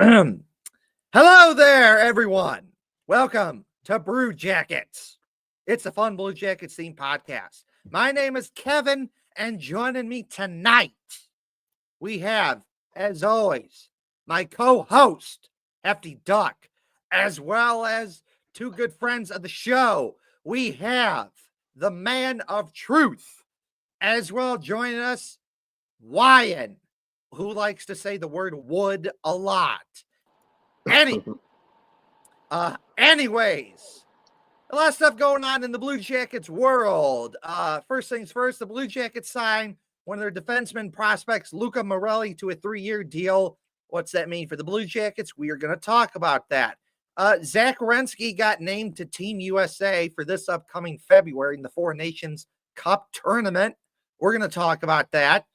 Hello there, everyone. Welcome to Brew Jackets. It's a fun Blue Jackets themed podcast. My name is Kevin, and joining me tonight, we have, as always, my co-host, Hefty Duck, as well as two good friends of the show. We have the man of truth, as well joining us, Wyan, who likes to say the word wood a lot. Anyways, a lot of stuff going on in the Blue Jackets world. First things first, the Blue Jackets signed one of their defenseman prospects, Luca Marrelli, to a 3-year deal. What's that mean for the Blue Jackets? We are going to talk about that. Zach Werenski got named to Team USA for this upcoming February in the Four Nations Cup tournament. We're going to talk about that.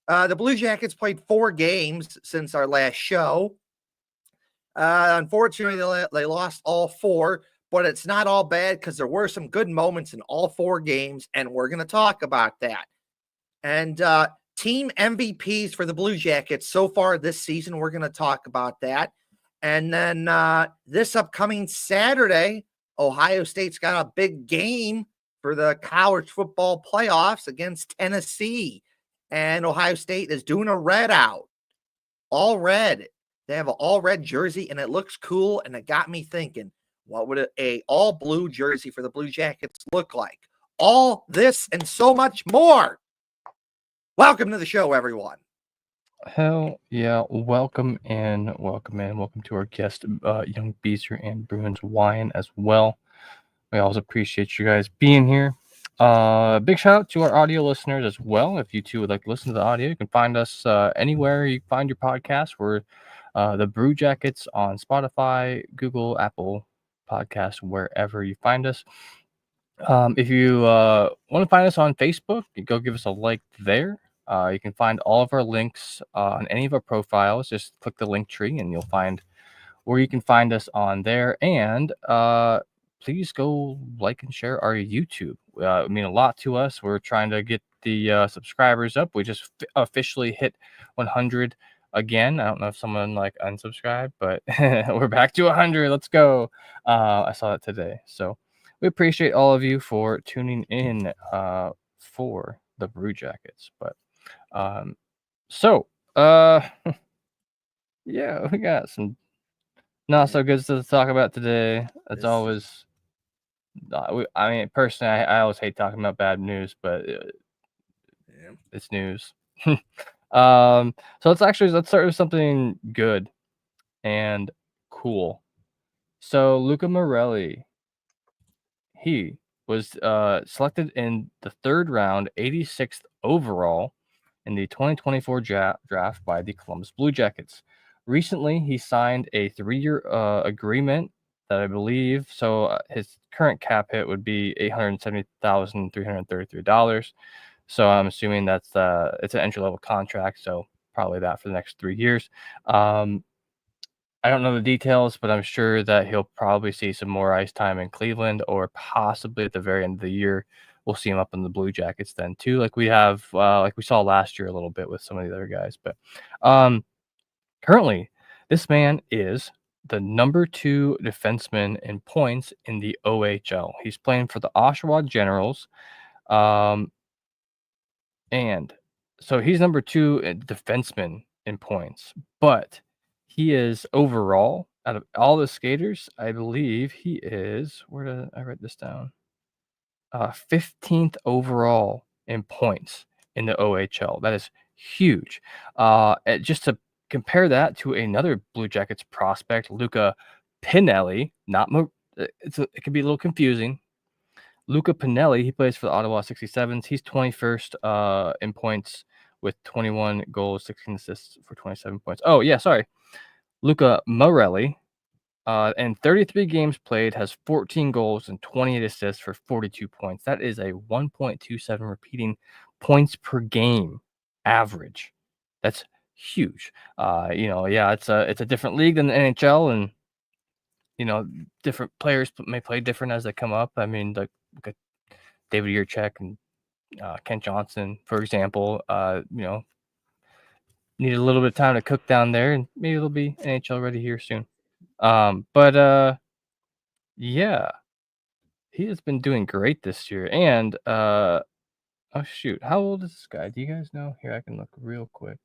The Blue Jackets played 4 games since our last show. Unfortunately, they lost all 4, but it's not all bad because there were some good moments in all 4 games, and we're going to talk about that. And team MVPs for the Blue Jackets so far this season, we're going to talk about that. And then this upcoming Saturday, Ohio State's got a big game for the college football playoffs against Tennessee. And Ohio State is doing a red out, all red. They have an all-red jersey, and it looks cool, and it got me thinking, what would a all-blue jersey for the Blue Jackets look like? All this and so much more. Welcome to the show, everyone. Hell yeah, welcome to our guest, Young Beezer and Bruins Wyan as well. We always appreciate you guys being here. Big shout out to our audio listeners as well. If you too would like to listen to the audio, you can find us anywhere you find your podcast. We're the Brew Jackets on Spotify, Google, Apple Podcasts, wherever you find us. If you want to find us on Facebook, you go give us a like there. You can find all of our links on any of our profiles. Just click the link tree and you'll find where you can find us on there. And please go like and share our YouTube. It mean a lot to us. We're trying to get the subscribers up. We just officially hit 100 again. I don't know if someone unsubscribed, but we're back to 100. Let's go. I saw that today. So we appreciate all of you for tuning in for the Brew Jackets. But yeah, we got some not so good stuff to talk about today. It's always, personally, I always hate talking about bad news, but it's news. So let's start with something good and cool. So Luca Marrelli, he was selected in the 3rd round, 86th overall in the 2024 draft by the Columbus Blue Jackets. Recently, he signed a 3-year agreement that I believe, his current cap hit would be $870,333. So I'm assuming that's it's an entry-level contract, so probably that for the next 3 years. I don't know the details, but I'm sure that he'll probably see some more ice time in Cleveland, or possibly at the very end of the year, we'll see him up in the Blue Jackets then too, like we saw last year a little bit with some of the other guys. But currently, this man is the number 2 defenseman in points in the OHL. He's playing for the Oshawa Generals, and so he's number 2 defenseman in points, but he is overall, out of all the skaters, I believe he is, where did I write this down? 15th overall in points in the OHL. That is huge. Just to compare that to another Blue Jackets prospect, Luca Pinelli, it can be a little confusing. Luca Pinelli, he plays for the Ottawa 67s. He's 21st in points with 21 goals, 16 assists for 27 points. Oh, yeah, sorry. Luca Marrelli, in 33 games played, has 14 goals and 28 assists for 42 points. That is a 1.27 repeating points per game average. That's huge. It's a different league than the NHL, and different players may play different as they come up. I mean, like David Yerchek and Kent Johnson, for example. need a little bit of time to cook down there, and maybe it'll be NHL ready here soon. But yeah, he has been doing great this year. And oh shoot, how old is this guy? Do you guys know? Here, I can look real quick.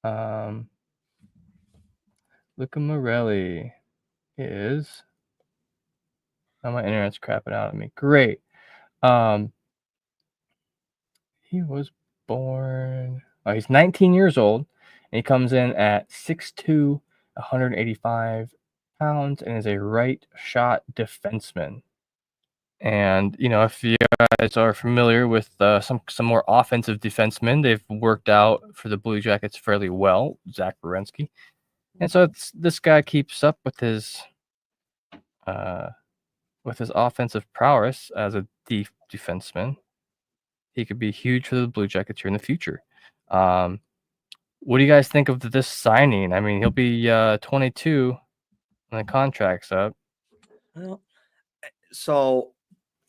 Luca Marrelli is. Oh, my internet's crapping out on me. Great. He was born. Oh, he's 19 years old, and he comes in at 6'2", 185 pounds, and is a right shot defenseman. And if you guys are familiar with some more offensive defensemen, they've worked out for the Blue Jackets fairly well. Zach Werenski, and so this guy keeps up with his offensive prowess as a defenseman. He could be huge for the Blue Jackets here in the future. What do you guys think of this signing? I mean, he'll be 22 when the contract's up. Well, so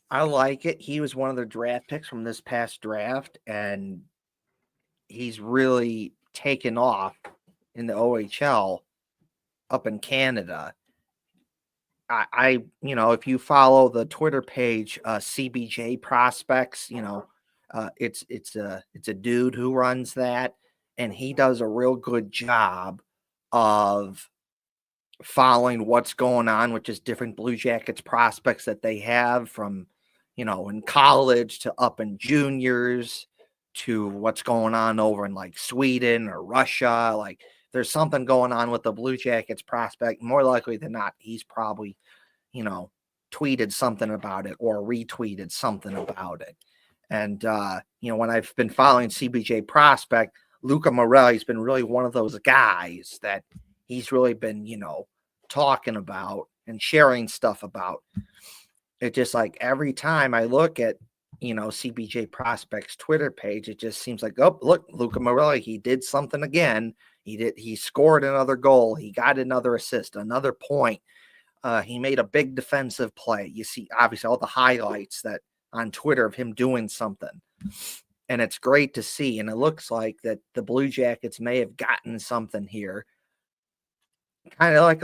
I like it. He was one of their draft picks from this past draft, and he's really taken off in the OHL up in Canada. I if you follow the Twitter page, CBJ Prospects, it's a dude who runs that, and he does a real good job of following what's going on with just different Blue Jackets prospects that they have from, in college to up in juniors to what's going on over in like Sweden or Russia. Like there's something going on with the Blue Jackets prospect. More likely than not, he's probably, tweeted something about it or retweeted something about it. And, when I've been following CBJ Prospect, Luca Marrelli's been really one of those guys that he's really been, talking about and sharing stuff about. It just like every time I look at, CBJ Prospect's Twitter page, it just seems like, oh, look, Luca Marrelli, he did something again. He scored another goal. He got another assist, another point. He made a big defensive play. You see, obviously, all the highlights that on Twitter of him doing something. And it's great to see. And it looks like that the Blue Jackets may have gotten something here. Kind of like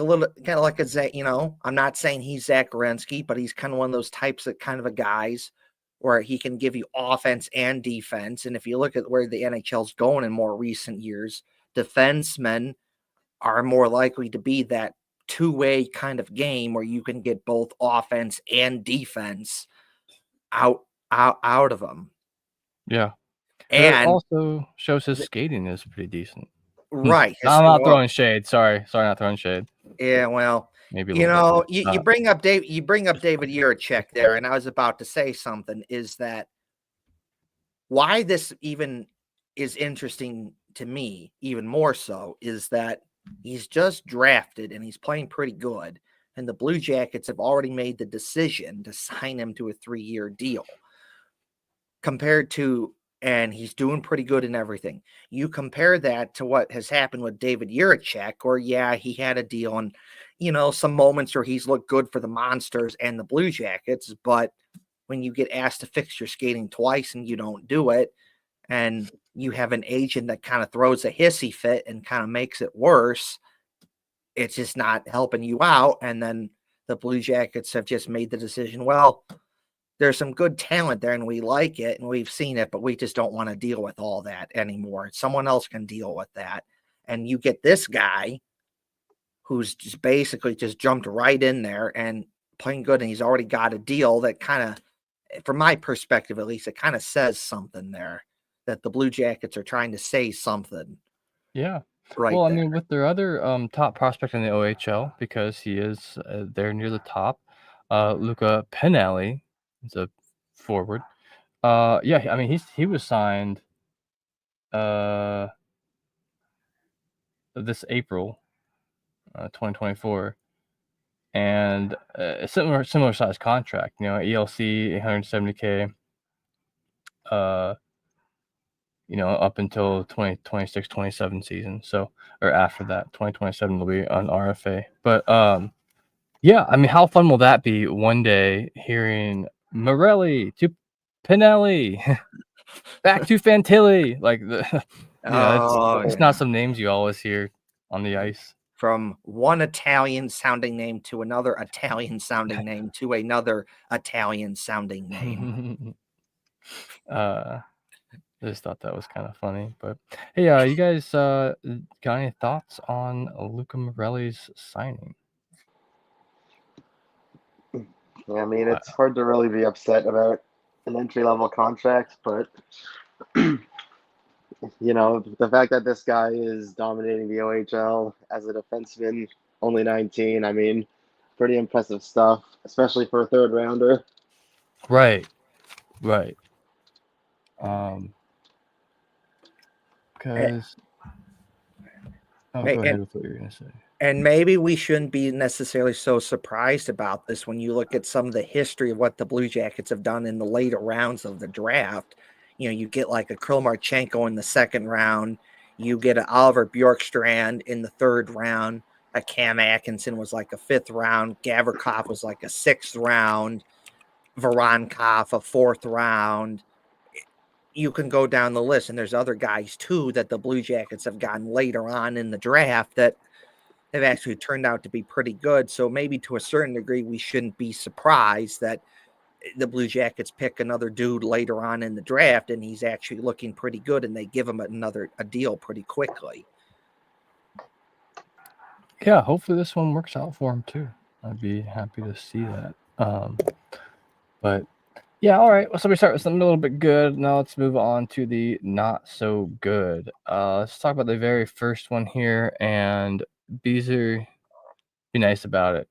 a Zach, I'm not saying he's Zach Werenski, but he's kind of one of those types of kind of a guys where he can give you offense and defense. And if you look at where the NHL's going in more recent years, defensemen are more likely to be that two-way kind of game where you can get both offense and defense out of them. Yeah. And it also shows his skating is pretty decent. Right. I'm not throwing shade. Sorry, not throwing shade. Yeah, well, maybe you bring up David Jiricek there, and I was about to say something, is that why this even is interesting to me, even more so, is that he's just drafted and he's playing pretty good. And the Blue Jackets have already made the decision to sign him to a 3-year deal and he's doing pretty good in everything. You compare that to what has happened with David Jiricek, where, yeah, he had a deal and, some moments where he's looked good for the Monsters and the Blue Jackets. But when you get asked to fix your skating twice and you don't do it, and you have an agent that kind of throws a hissy fit and kind of makes it worse, it's just not helping you out. And then the Blue Jackets have just made the decision, well, there's some good talent there and we like it and we've seen it, but we just don't want to deal with all that anymore. Someone else can deal with that. And you get this guy who's just basically just jumped right in there and playing good, and he's already got a deal that kind of, from my perspective at least, it kind of says something there, that the Blue Jackets are trying to say something. Yeah. Right. Well, I mean, with their other top prospect in the OHL, because he is there near the top, Luca Marrelli is a forward. Yeah, I mean, he was signed this April, 2024, and a similar size contract. ELC $870K. Up until 2026-27 season. So, or after that, 2027 will be on RFA. But yeah, I mean, how fun will that be one day hearing Marrelli to Pinelli, back to Fantilli, like Yeah, Oh, it's not some names you always hear on the ice. from one Italian sounding name to another Italian sounding name to another Italian sounding name. I just thought that was kind of funny. But hey, you guys got any thoughts on Luca Marrelli's signing? Yeah, I mean, it's hard to really be upset about an entry-level contract, but the fact that this guy is dominating the OHL as a defenseman, only 19, I mean, pretty impressive stuff, especially for a third rounder. Right. Because go ahead with what you're gonna say. And maybe we shouldn't be necessarily so surprised about this when you look at some of the history of what the Blue Jackets have done in the later rounds of the draft. You get like a Krylmarchenko in the second round, you get an Oliver Bjorkstrand in the third round, a Cam Atkinson was like a fifth round, Gavrikov was like a sixth round, Voronkov a fourth round. You can go down the list, and there's other guys too that the Blue Jackets have gotten later on in the draft that have actually turned out to be pretty good. So maybe to a certain degree, we shouldn't be surprised that the Blue Jackets pick another dude later on in the draft and he's actually looking pretty good and they give him a deal pretty quickly. Yeah, hopefully this one works out for him too. I'd be happy to see that. But yeah, all right. So we start with something a little bit good. Now let's move on to the not so good. Let's talk about the very first one here, and Beezer, be nice about it.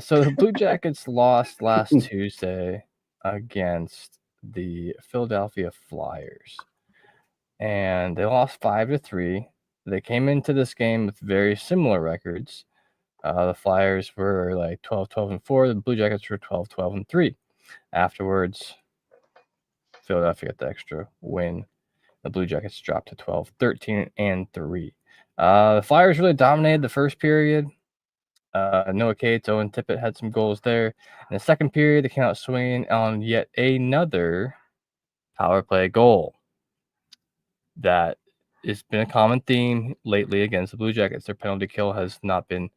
So the Blue Jackets lost last Tuesday against the Philadelphia Flyers, and they lost 5-3. They came into this game with very similar records. The Flyers were like 12-12-4. The Blue Jackets were 12-12-3. Afterwards, Philadelphia got the extra win. The Blue Jackets dropped to 12-13-3. The Flyers really dominated the first period. Noah Cates, Owen Tippett had some goals there. In the second period, they came out swinging on yet another power play goal. That has been a common theme lately against the Blue Jackets. Their penalty kill has not been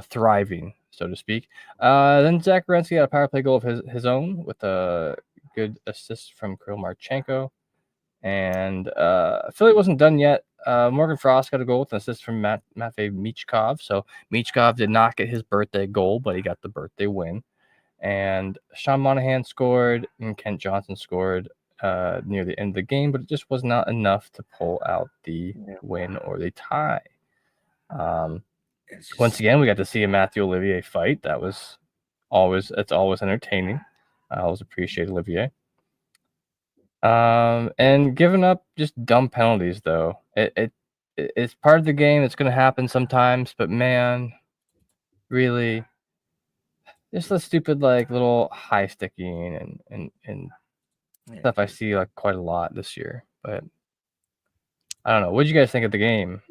thriving, so to speak. Then Zach Werenski got a power play goal of his own with a good assist from Krylmarchenko. And Philly wasn't done yet. Morgan Frost got a goal with an assist from Matvei Michkov. So Michkov did not get his birthday goal, but he got the birthday win. And Sean Monahan scored, and Kent Johnson scored near the end of the game, but it just was not enough to pull out the win or the tie. Once again, we got to see a Matthew Olivier fight. It's always entertaining. I always appreciate Olivier. And giving up just dumb penalties, though. It's part of the game. It's going to happen sometimes, but man, really, just the stupid like little high sticking and stuff I see like quite a lot this year. But I don't know. What did you guys think of the game?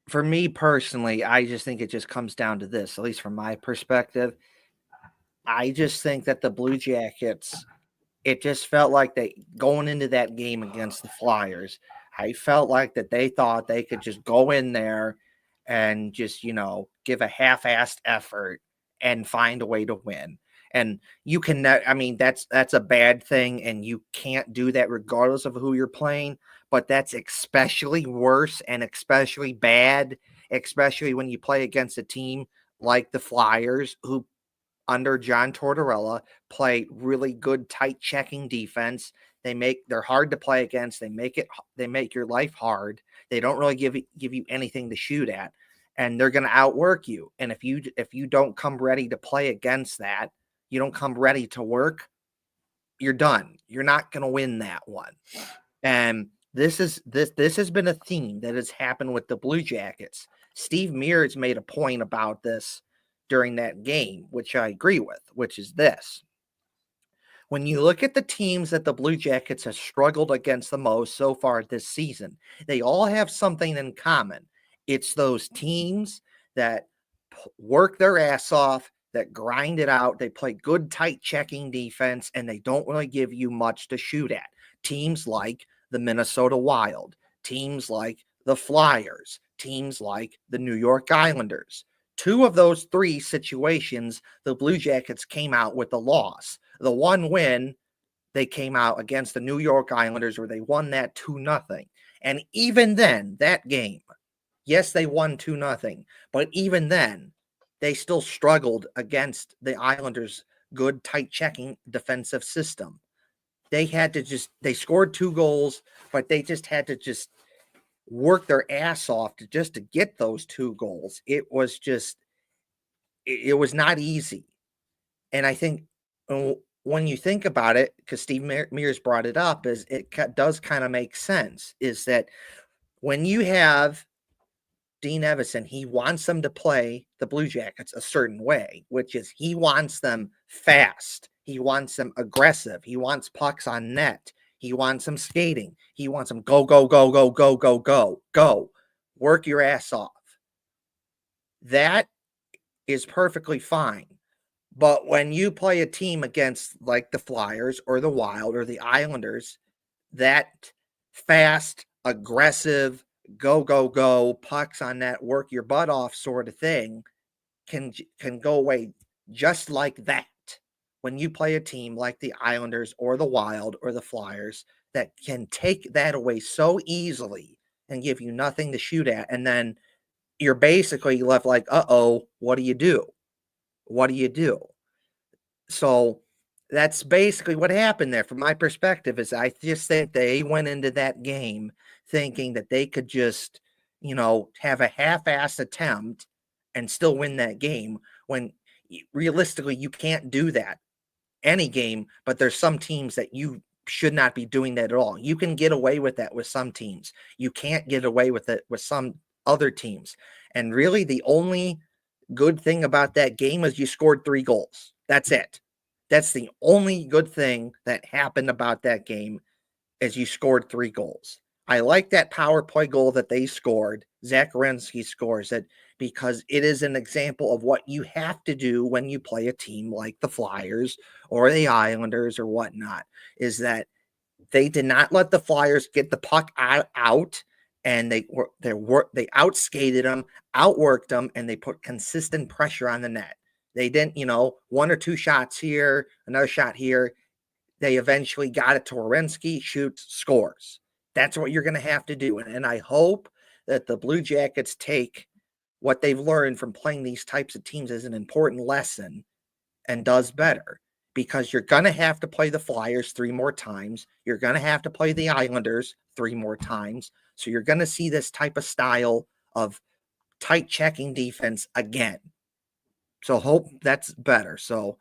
For me personally, I just think it just comes down to this, at least from my perspective. I just think that the Blue Jackets, it just felt like they going into that game against the Flyers, I felt like that they thought they could just go in there and just, give a half-assed effort and find a way to win. And you can, I mean, that's a bad thing, and you can't do that regardless of who you're playing. But that's especially worse and especially bad, especially when you play against a team like the Flyers, who under John Tortorella play really good, tight checking defense. They're hard to play against. They make your life hard. They don't really give you anything to shoot at, and they're going to outwork you. And if you don't come ready to play against that, you don't come ready to work, you're done. You're not going to win that one. And this has been a theme that has happened with the Blue Jackets. Steve Mears made a point about this during that game, which I agree with, which is this. When you look at the teams that the Blue Jackets have struggled against the most so far this season, they all have something in common. It's those teams that work their ass off, that grind it out. They play good, tight checking defense, and they don't really give you much to shoot at. Teams like the Minnesota Wild, teams like the Flyers, teams like the New York Islanders. 2 of those 3 situations, the Blue Jackets came out with a loss. The one win, they came out against the New York Islanders where they won that 2-0. And even then, that game, yes, they won 2-0, but even then, they still struggled against the Islanders' good, tight checking defensive system. They scored 2 goals, but they just had to just work their ass off to get those 2 goals. It was not easy. And I think when you think about it, because Steve Mears brought it up, is it does kind of make sense, is that when you have Dean Evason, he wants them to play the Blue Jackets a certain way, which is he wants them fast. He wants them aggressive. He wants pucks on net. He wants them skating. He wants them go, go, go, go, go, go, go, go. Work your ass off. That is perfectly fine. But when you play a team against like the Flyers or the Wild or the Islanders, that fast, aggressive, go, go, go, pucks on net, work your butt off sort of thing can go away just like that. When you play a team like the Islanders or the Wild or the Flyers that can take that away so easily and give you nothing to shoot at, and then you're basically left like, uh-oh, what do you do? What do you do? So that's basically what happened there from my perspective. Is I just think they went into that game thinking that they could just, have a half-assed attempt and still win that game, when realistically you can't do that any game, but there's some teams that you should not be doing that at all. You can get away with that with some teams. You can't get away with it with some other teams. And really the only good thing about that game is you scored 3 goals. That's it. That's the only good thing that happened about that game, is you scored 3 goals. I like that power play goal that they scored. Zach Werenski scores it because it is an example of what you have to do when you play a team like the Flyers or the Islanders or whatnot, is that they did not let the Flyers get the puck out, and they outskated them, outworked them, and they put consistent pressure on the net. They didn't, 1 or 2 shots here, another shot here. They eventually got it to Werenski, shoots, scores. That's what you're going to have to do. And I hope that the Blue Jackets take what they've learned from playing these types of teams as an important lesson and does better, because you're going to have to play the Flyers 3 more times. You're going to have to play the Islanders 3 more times. So you're going to see this type of style of tight checking defense again. So hope that's better. So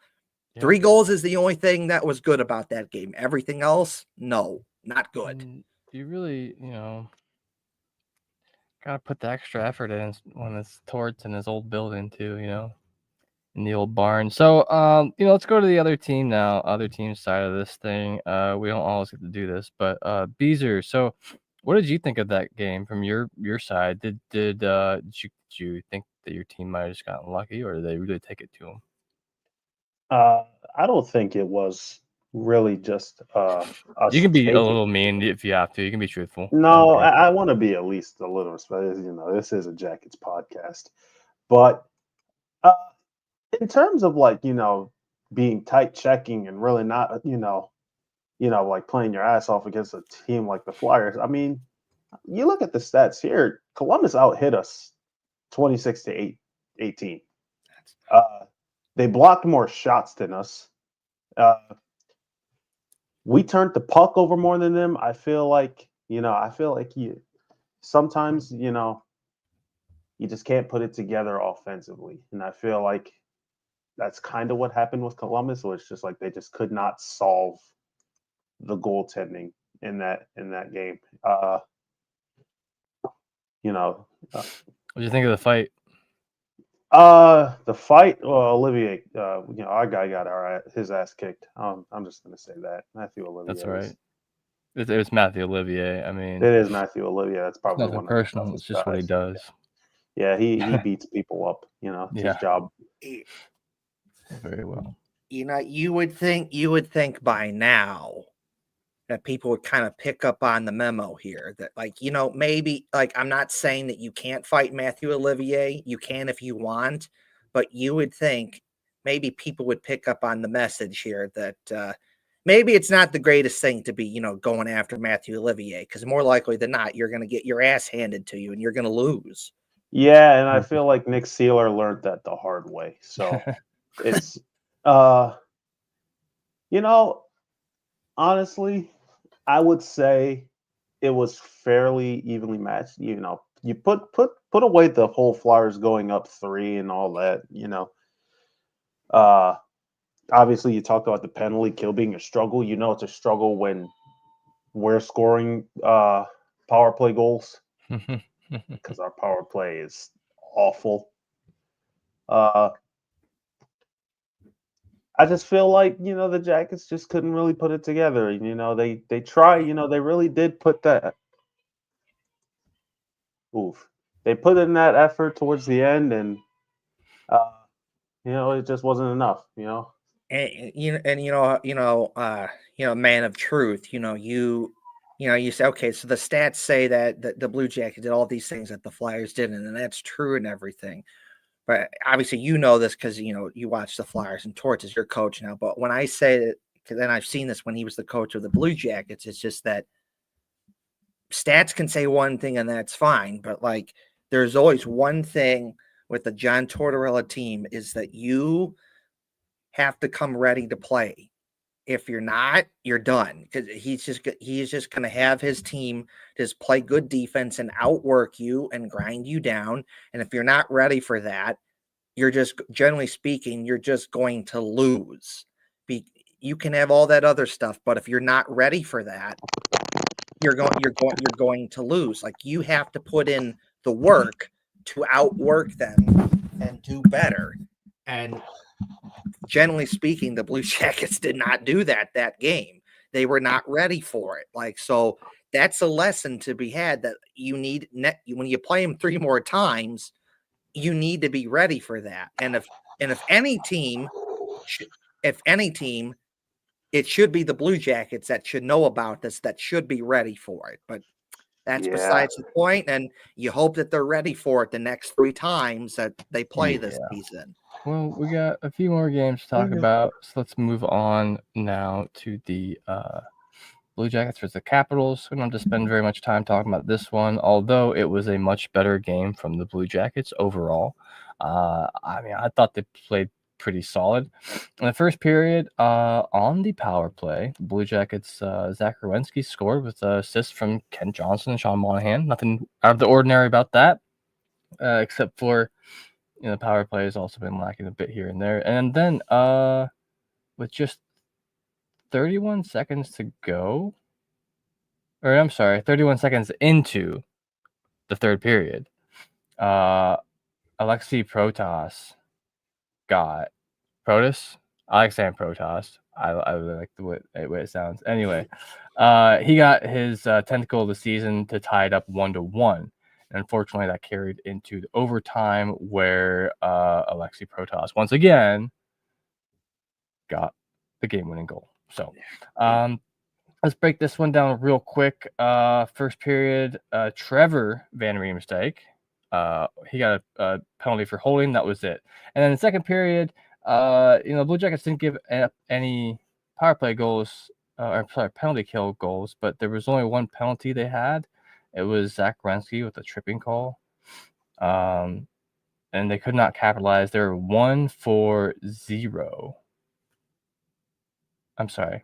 3 goals is the only thing that was good about that game. Everything else, no, not good. You really, gotta put the extra effort in when it's Torts in his old building too, in the old barn. So, let's go to the other team now, other team side of this thing. We don't always get to do this, but Beezer. So, what did you think of that game from your side? Did you think that your team might have just gotten lucky, or did they really take it to them? I don't think it was really just You can be taking a little mean if you have to. You can be truthful. No, I want to be at least a little respectful. This is a Jackets podcast, but in terms of being tight checking and really not like playing your ass off against a team like the Flyers. I mean, you look at the stats here. Columbus out hit us 26-18. They blocked more shots than us. We turned the puck over more than them. I feel like you sometimes, you just can't put it together offensively. And I feel like that's kind of what happened with Columbus, where it's just like they just could not solve the goaltending in that game. What do you think of the fight? The fight, well, Olivier, our guy got his ass kicked. I'm just gonna say that Matthew Olivier. That's right. It's Matthew Olivier. I mean, it is Matthew Olivier. That's probably nothing personal. It's just what he does. Yeah, he beats people up. It's his job. Very well. You would think by now that people would kind of pick up on the memo here that, like, you know, maybe, like, I'm not saying that you can't fight Matthew Olivier. You can if you want, but you would think maybe people would pick up on the message here that maybe it's not the greatest thing to be, you know, going after Matthew Olivier, because more likely than not, you're going to get your ass handed to you and you're going to lose. Yeah, and I feel like Nick Seeler learned that the hard way. So it's, you know, honestly, I would say it was fairly evenly matched. You know, you put away the whole Flyers going up 3 and all that. You know, obviously you talked about the penalty kill being a struggle. You know, it's a struggle when we're scoring power play goals because our power play is awful. I just feel like, you know, the Jackets just couldn't really put it together. You know, they try, you know, they really did put that. Oof. They put in that effort towards the end, and you know, it just wasn't enough. You know. Man of truth. You say, okay, so the stats say that the Blue Jackets did all these things that the Flyers didn't, and that's true and everything. But obviously, you know this because you watch the Flyers, and Torts is your coach now. But when I say that, because then I've seen this when he was the coach of the Blue Jackets, it's just that stats can say one thing and that's fine, but like there's always one thing with the John Tortorella team is that you have to come ready to play. If you're not, you're done, because he's just going to have his team just play good defense and outwork you and grind you down. And if you're not ready for that, you're just, generally speaking, you're just going to lose. You can have all that other stuff, but if you're not ready for that, you're going to lose. Like, you have to put in the work to outwork them and do better. And generally speaking, the Blue Jackets did not do that game. They were not ready for it. Like, so that's a lesson to be had, that you need, when you play them 3 more times, you need to be ready for that. And if any team, it should be the Blue Jackets that should know about this, that should be ready for it. But that's besides the point, and you hope that they're ready for it the next 3 times that they play this season. Well, we got a few more games to talk about, so let's move on now to the Blue Jackets versus the Capitals. We don't have to spend very much time talking about this one, although it was a much better game from the Blue Jackets overall. I thought they played pretty solid. In the first period, on the power play, the Blue Jackets, Zach Werenski scored with assists from Kent Johnson and Sean Monahan. Nothing out of the ordinary about that, except for the power play has also been lacking a bit here and there. And then with just 31 seconds to go, or I'm sorry, 31 seconds into the third period, Alexei Protas got Alexander Protas. I really like the way it sounds. Anyway, he got his 10th goal of the season to tie it up 1-1. And unfortunately, that carried into the overtime where Alexei Protas once again got the game-winning goal. So let's break this one down real quick. First period, Trevor Van Riemsdyk, he got a penalty for holding. That was it. And then the second period, Blue Jackets didn't give up any power play goals, penalty kill goals, but there was only one penalty they had. It was Zach Werenski with a tripping call. And they could not capitalize. They were 1 for 0. I'm sorry.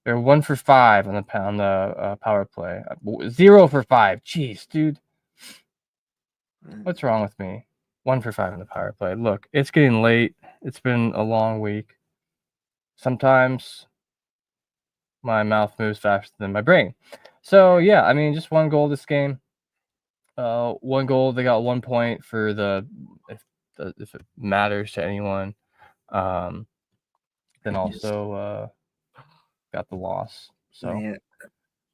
They're 1 for 5 on the power play. 0 for 5. Jeez, dude. What's wrong with me? 1 for 5 on the power play. Look, it's getting late. It's been a long week. Sometimes my mouth moves faster than my brain. So, yeah, I mean, just 1 goal this game. 1 goal. They got 1 point for if it matters to anyone. Then also got the loss. So,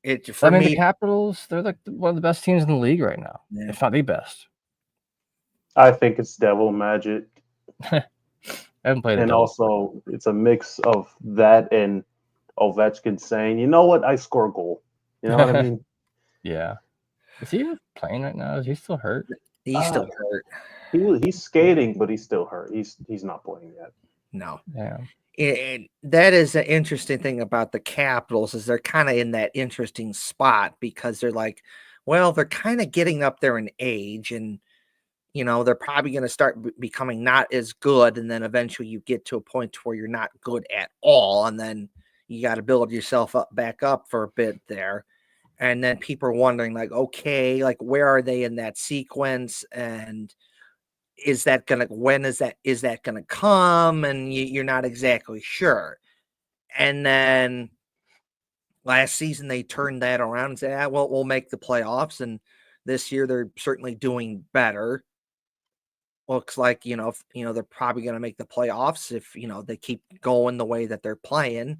the Capitals, they're like one of the best teams in the league right now, if not the best. I think it's Devil Magic. I haven't played and also it's a mix of that and Ovechkin saying, "You know what? I score a goal." You know what I mean? Yeah. Is he even playing right now? Is he still hurt? He's still hurt. He's skating, but he's still hurt. He's not playing yet. No. Yeah. And that is an interesting thing about the Capitals is they're kind of in that interesting spot because they're like, well, they're kind of getting up there in age and, you know, they're probably going to start becoming not as good. And then eventually you get to a point where you're not good at all. And then you got to build yourself back up for a bit there. And then people are wondering like, okay, like where are they in that sequence? And is that gonna is that gonna come? And you're not exactly sure. And then last season they turned that around and said, well, we'll make the playoffs. And this year they're certainly doing better. Looks like, they're probably gonna make the playoffs if they keep going the way that they're playing.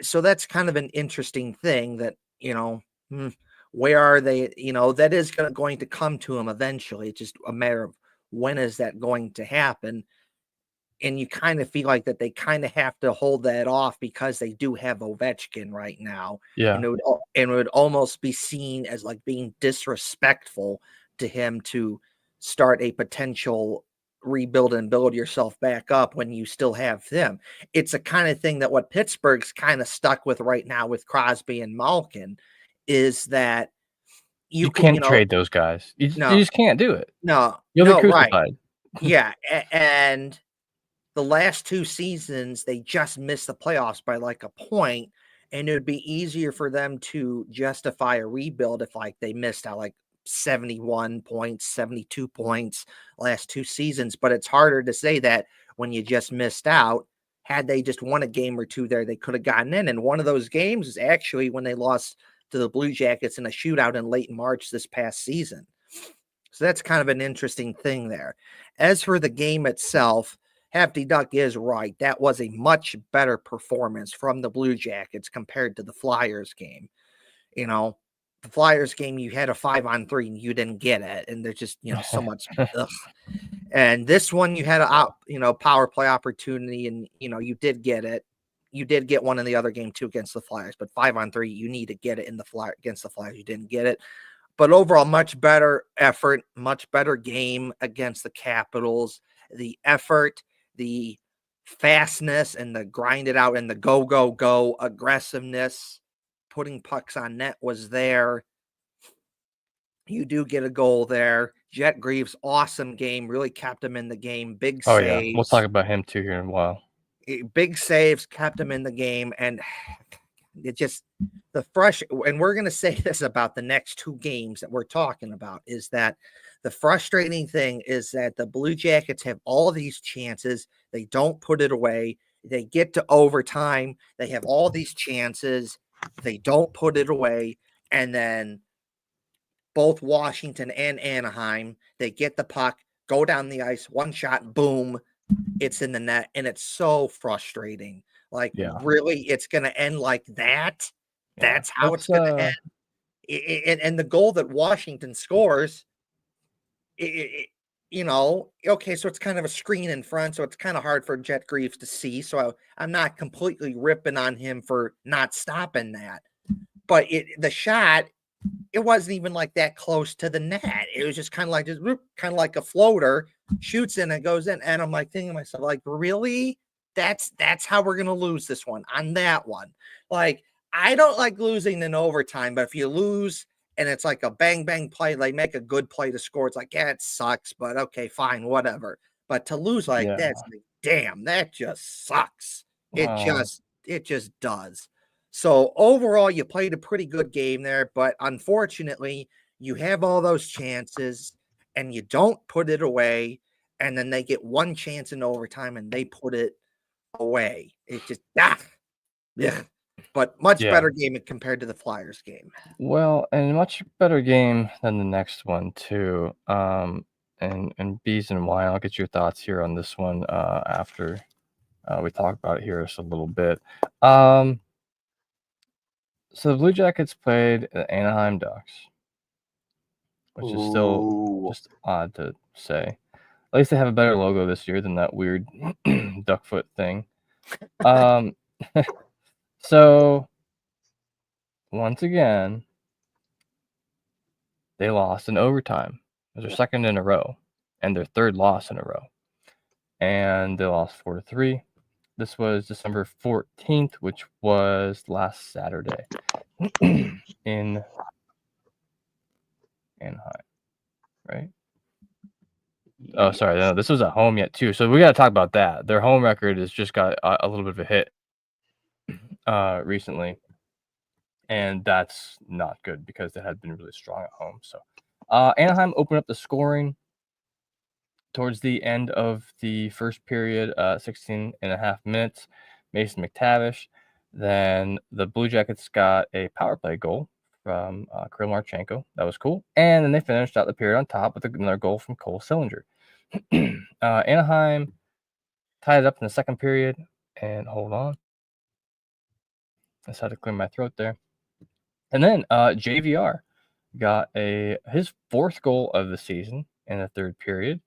So that's kind of an interesting thing that, where are they? That is going to come to them eventually. It's just a matter of when is that going to happen? And you kind of feel like that they kind of have to hold that off because they do have Ovechkin right now. Yeah. And it would almost be seen as like being disrespectful to him to start a potential rebuild and build yourself back up when you still have them. It's a kind of thing that what Pittsburgh's kind of stuck with right now with Crosby and Malkin is that you can't trade those guys. You just can't do it. You'll be crucified. Right. Yeah. And the last two seasons, they just missed the playoffs by like a point, and it would be easier for them to justify a rebuild if like they missed out like 71 points, 72 points last two seasons. But it's harder to say that when you just missed out. Had they just won a game or two there, they could have gotten in. And one of those games is actually when they lost to the Blue Jackets in a shootout in late March this past season. So that's kind of an interesting thing there. As for the game itself, Hefty Duck is right. That was a much better performance from the Blue Jackets compared to the Flyers game. The Flyers game, you had a 5-on-3 and you didn't get it. And there's just, so much. Ugh. And this one, you had a, power play opportunity and, you did get it. You did get one in the other game too against the Flyers, but 5-on-3, you need to get it in the against the Flyers. You didn't get it. But overall, much better effort, much better game against the Capitals. The effort, the fastness, and the grind it out and the go aggressiveness, putting pucks on net was there. You do get a goal there. Jet Greaves, awesome game, really kept him in the game. Big saves. Yeah, we'll talk about him too here in a while. Big saves, kept him in the game, and it just and we're going to say this about the next two games that we're talking about is that the frustrating thing is that the Blue Jackets have all these chances. They don't put it away. They get to overtime. They have all these chances. They don't put it away. And then both Washington and Anaheim, they get the puck, go down the ice, one shot, boom, it's in the net. And it's so frustrating. Like, really, it's going to end like that? Yeah. That's how it's going to end. And the goal that Washington scores, okay, so it's kind of a screen in front, so it's kind of hard for Jet Greaves to see. So I'm not completely ripping on him for not stopping that. But the shot, it wasn't even like that close to the net. It was just kind of like a floater, shoots in and goes in. And I'm like thinking to myself, like, really? That's how we're going to lose this one on that one. Like, I don't like losing in overtime, but if you lose and it's like a bang, bang play, they make a good play to score. It's like, yeah, it sucks, but okay, fine, whatever. But to lose like that, it's like, damn, that just sucks. It just does. So overall, you played a pretty good game there, but unfortunately, you have all those chances and you don't put it away. And then they get one chance in overtime and they put it away. It just yeah. But much better game compared to the Flyers game. Well, and a much better game than the next one too. And B's and Y. I'll get your thoughts here on this one after we talk about it here just a little bit. So the Blue Jackets played the Anaheim Ducks, which is still just odd to say. At least they have a better logo this year than that weird duck foot thing. So once again, they lost in overtime. It was their second in a row and their third loss in a row. And they lost 4-3. This was December 14th, which was last Saturday in Anaheim, right? Oh, sorry. No, this was at home yet, too. So we got to talk about that. Their home record has just got a little bit of a hit recently. And that's not good because they had been really strong at home. So Anaheim opened up the scoring towards the end of the first period, 16 and a half minutes. Mason McTavish. Then the Blue Jackets got a power play goal from Kirill Marchenko. That was cool. And then they finished out the period on top with another goal from Cole Sillinger. Anaheim tied it up in the second period. And hold on. I just had to clear my throat there. And then JVR got his fourth goal of the season in the third period.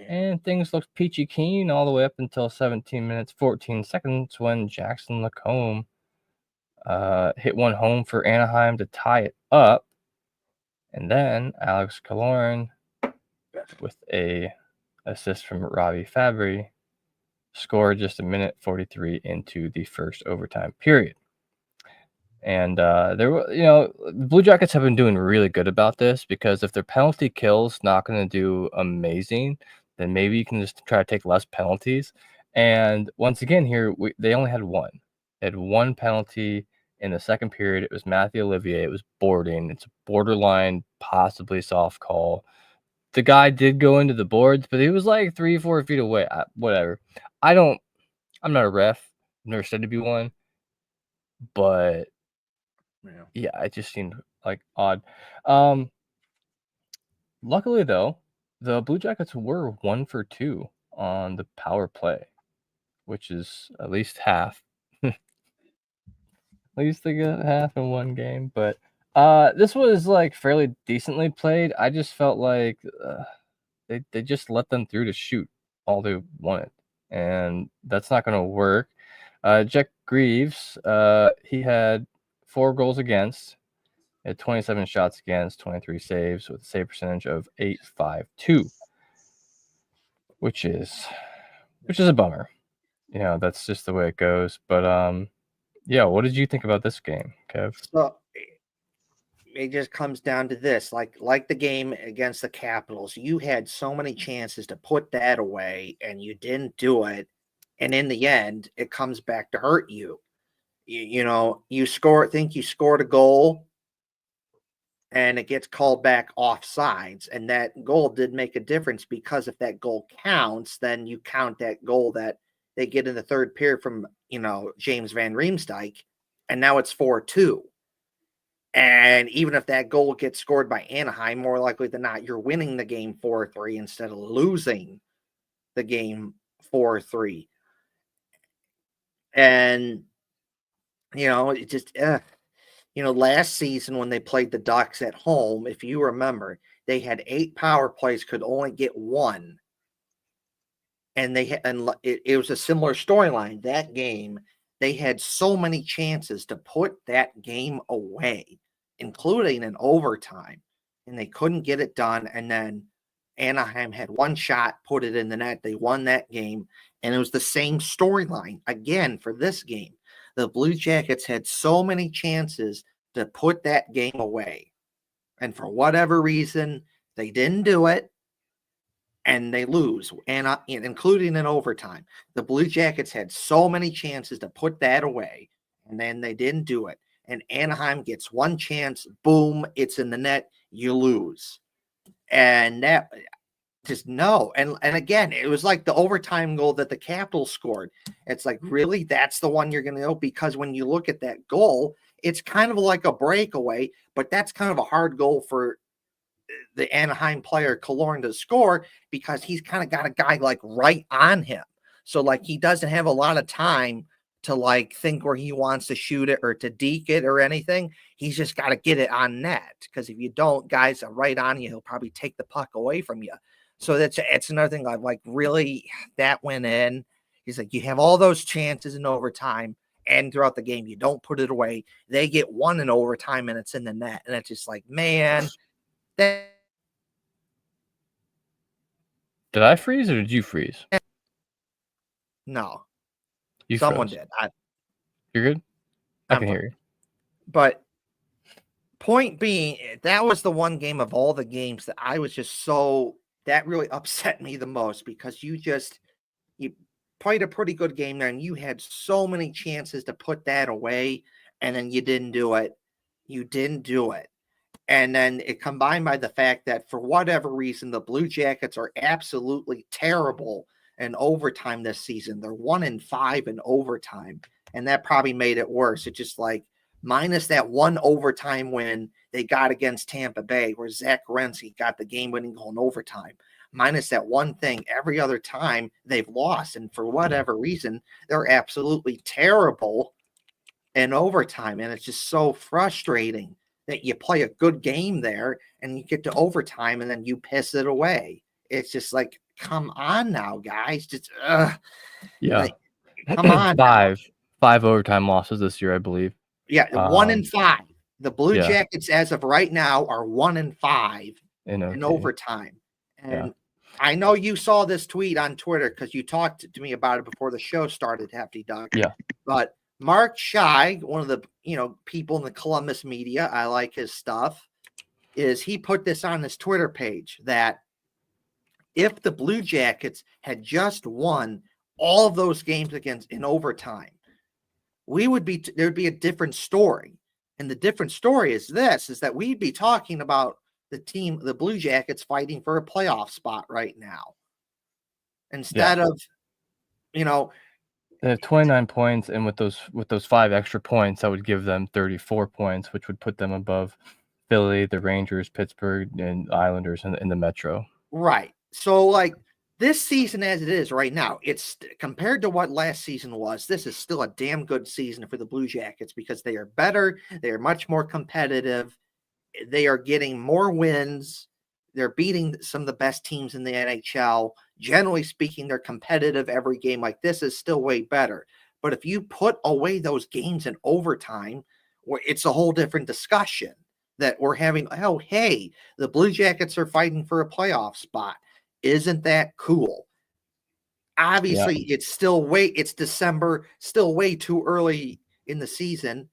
And things looked peachy keen all the way up until 17 minutes, 14 seconds when Jackson Lacombe hit one home for Anaheim to tie it up. And then Alex Killorn, with a assist from Ravi Fabry, scored just a minute 43 into the first overtime period. And there were, the Blue Jackets have been doing really good about this because if their penalty kill's not going to do amazing, then maybe you can just try to take less penalties. And once again, here they only had one. They had one penalty in the second period. It was Matthew Olivier. It was boarding. It's a borderline, possibly soft call. The guy did go into the boards, but he was like 3-4 feet away. Whatever. I'm not a ref. Never said to be one, but. Yeah, it just seemed like odd. Luckily, though, the Blue Jackets were 1 for 2 on the power play, which is at least half. At least they got half in one game. But this was like fairly decently played. I just felt like they just let them through to shoot all they wanted, and that's not going to work. Jack Greaves, he had 4 goals against. Had 27 shots against, 23 saves with a save percentage of .852, which is a bummer. That's just the way it goes. But yeah, what did you think about this game, Kev? So it just comes down to this, like the game against the Capitals. You had so many chances to put that away, and you didn't do it. And in the end, it comes back to hurt you. You scored a goal, and it gets called back offsides. And that goal did make a difference because if that goal counts, then you count that goal that they get in the third period from, James Van Riemsdyk, and now it's 4-2. And even if that goal gets scored by Anaheim, more likely than not, you're winning the game 4-3 instead of losing the game 4-3. And, it just, last season when they played the Ducks at home, if you remember, they had 8 power plays, could only get 1. And it was a similar storyline. That game, they had so many chances to put that game away, including in overtime, and they couldn't get it done. And then Anaheim had one shot, put it in the net. They won that game, and it was the same storyline again for this game. The Blue Jackets had so many chances to put that game away, and for whatever reason, they didn't do it. And they lose, and including in overtime. The Blue Jackets had so many chances to put that away, and then they didn't do it. And Anaheim gets one chance, boom, it's in the net, you lose. And that just no. And again, it was like the overtime goal that the Capitals scored. It's like, really? That's the one you're going to know? Because when you look at that goal, it's kind of like a breakaway, but that's kind of a hard goal for the Anaheim player Killorn to score because he's kind of got a guy like right on him. So like he doesn't have a lot of time to like think where he wants to shoot it or to deke it or anything. He's just got to get it on net because if you don't, guys are right on you. He'll probably take the puck away from you. So it's another thing. Like really, that went in. He's like, you have all those chances in overtime, and throughout the game, you don't put it away. They get one in overtime, and it's in the net. And it's just like, man, that. Did I freeze or did you freeze? No, You someone froze. did. You're good? I I'm can fine. hear you. But point being, that was the one game of all the games that I was just that really upset me the most, because you played a pretty good game there and you had so many chances to put that away, and then you didn't do it. You didn't do it. And then it combined by the fact that for whatever reason, the Blue Jackets are absolutely terrible in overtime this season. They're 1-5 in overtime. And that probably made it worse. It just like, minus that one overtime win they got against Tampa Bay, where Zach Werenski got the game-winning goal in overtime. Minus that one thing, every other time they've lost. And for whatever reason, they're absolutely terrible in overtime. And it's just so frustrating that you play a good game there and you get to overtime and then you piss it away. It's just like, come on now, guys. Just Yeah. like, come on. Five overtime losses this year, I believe. Yeah, 1-5. The Blue yeah. Jackets, as of right now, are 1-5 in overtime. And I know you saw this tweet on Twitter because you talked to me about it before the show started, Hefty Duck. Yeah. But Mark Shy, one of the people in the Columbus media, I like his stuff, he put this on his Twitter page that if the Blue Jackets had just won all of those games in overtime, there'd be a different story. And the different story is that we'd be talking about the Blue Jackets fighting for a playoff spot right now. Instead of, they have 29 points, and with those 5 extra points, that would give them 34 points, which would put them above Philly, the Rangers, Pittsburgh, and Islanders in the Metro. Right. So, like, this season as it is right now, it's compared to what last season was, this is still a damn good season for the Blue Jackets because they are better. They are much more competitive. They are getting more wins. They're beating some of the best teams in the NHL. Generally speaking, they're competitive every game. Like, this is still way better. But if you put away those games in overtime, it's a whole different discussion that we're having. Oh, hey, the Blue Jackets are fighting for a playoff spot. Isn't that cool? Obviously, it's December, still way too early in the season.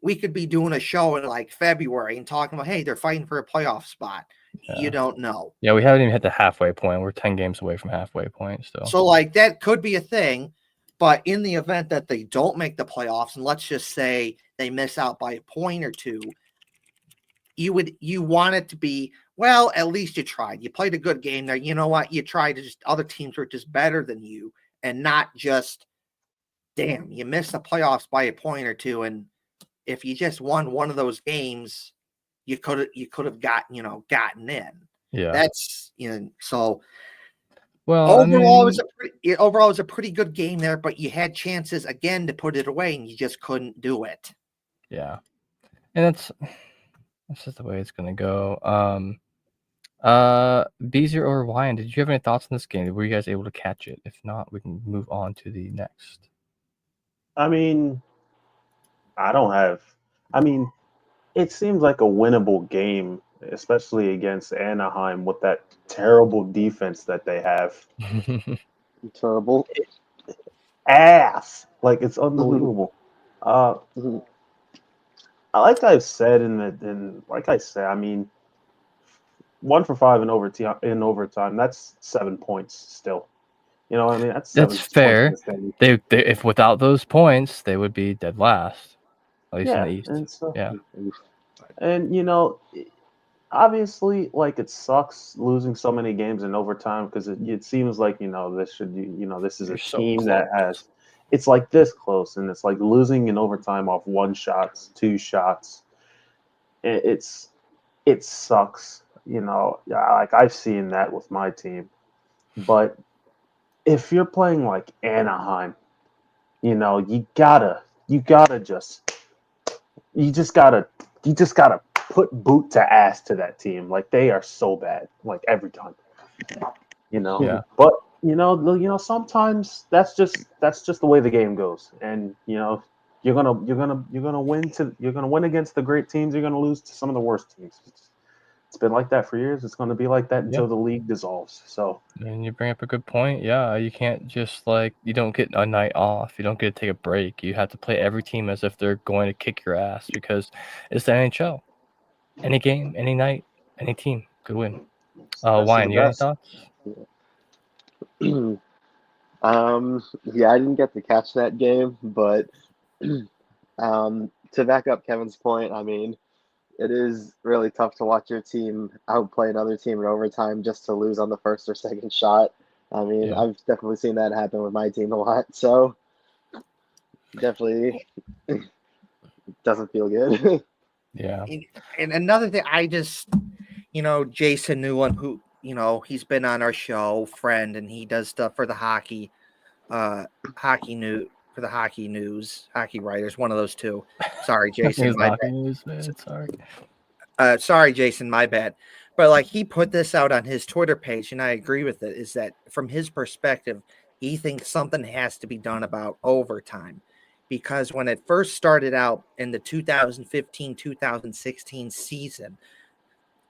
We could be doing a show in like February and talking about, hey, they're fighting for a playoff spot. Yeah. You don't know. Yeah, we haven't even hit the halfway point. We're 10 games away from halfway point still. So, like, that could be a thing. But in the event that they don't make the playoffs, and let's just say they miss out by a point or two, you want it to be, well, at least you tried. You played a good game there. You know what? You tried. Other teams were just better than you, and not just, damn, you missed the playoffs by a point or two, and if you just won one of those games, you could have gotten in. Yeah, that's so. Well, overall, it was a pretty good game there, but you had chances again to put it away, and you just couldn't do it. Yeah, and that's just the way it's gonna go. Beezer or Ryan, did you have any thoughts on this game? Were you guys able to catch it? If not, we can move on to the next. I mean, it seems like a winnable game, especially against Anaheim with that terrible defense that they have. Terrible. Ass. Like, it's unbelievable. Like I've said, I mean, 1 for 5 in overtime, that's 7 points still. You know what I mean? That's fair. They if without those points, they would be dead last, at least in the East. And so, and obviously, like, it sucks losing so many games in overtime because it seems like this is a team that has. It's like this close, and it's like losing in overtime off 1 shot, 2 shots. It sucks, like I've seen that with my team. But if you're playing like Anaheim, you just gotta put boot to ass to that team. Like, they are so bad, like, every time. Yeah. But sometimes that's just the way the game goes, and you're gonna win against the great teams. You're gonna lose to some of the worst teams. It's been like that for years. It's going to be like that until the league dissolves. So, and you bring up a good point. Yeah, you can't just you don't get a night off. You don't get to take a break. You have to play every team as if they're going to kick your ass because it's the NHL. Any game, any night, any team could win. Wyan, you got any thoughts? Yeah, I didn't get to catch that game, but to back up Kevin's point, I mean, it is really tough to watch your team outplay another team in overtime just to lose on the first or second shot. I mean, Yeah. I've definitely seen that happen with my team a lot, so definitely doesn't feel good. Yeah. And another thing, I just, Jason Newland, who, he's been on our show, friend, and he does stuff for the hockey news, hockey writers, one of those two. Sorry, Jason, my bad. News, man. Sorry. Sorry, Jason, my bad. But he put this out on his Twitter page, and I agree with it, is that from his perspective, he thinks something has to be done about overtime. Because when it first started out in the 2015-2016 season,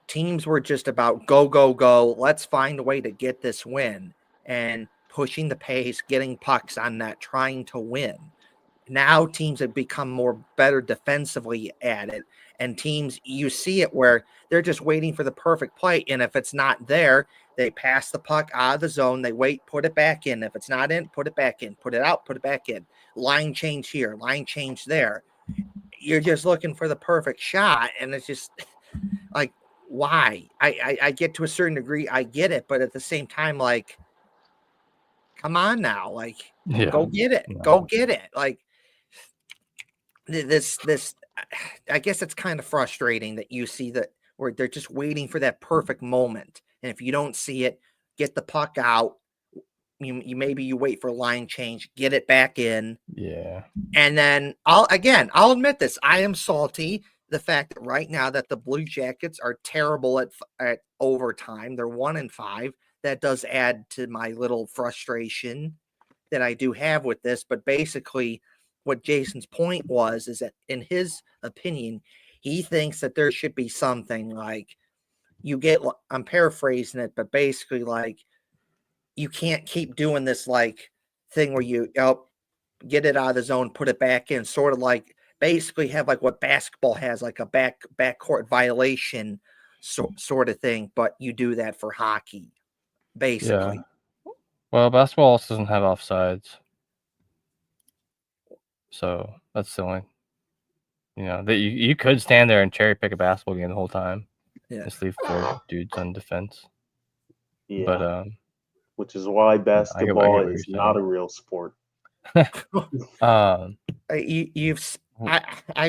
teams were just about go, go, go. Let's find a way to get this win, and pushing the pace, getting pucks on net, trying to win. Now teams have become better defensively at it, and teams, you see it where they're just waiting for the perfect play, and if it's not there, they pass the puck out of the zone, they wait, put it back in. If it's not in, put it back in, put it out, put it back in. Line change here, line change there. You're just looking for the perfect shot, and it's just why? I get to a certain degree, I get it, but at the same time, come on now, go get it, go get it. This I guess it's kind of frustrating that you see that where they're just waiting for that perfect moment, and if you don't see it, get the puck out. Maybe you wait for line change, get it back in. Yeah. And then I'll admit this. I am salty the fact that right now that the Blue Jackets are terrible at overtime. They're 1-5. That does add to my little frustration that I do have with this. But basically, what Jason's point is that in his opinion, he thinks that there should be something you get. I'm paraphrasing it, but basically, you can't keep doing this thing where you get it out of the zone, put it back in, sort of basically have what basketball has, a backcourt violation sort of thing, but you do that for hockey, basically. Yeah. Well, basketball also doesn't have offsides. So that's the only, that you could stand there and cherry pick a basketball game the whole time. Yeah. Just leave 4 dudes on defense. Yeah. But which is why basketball I get is not a real sport. I've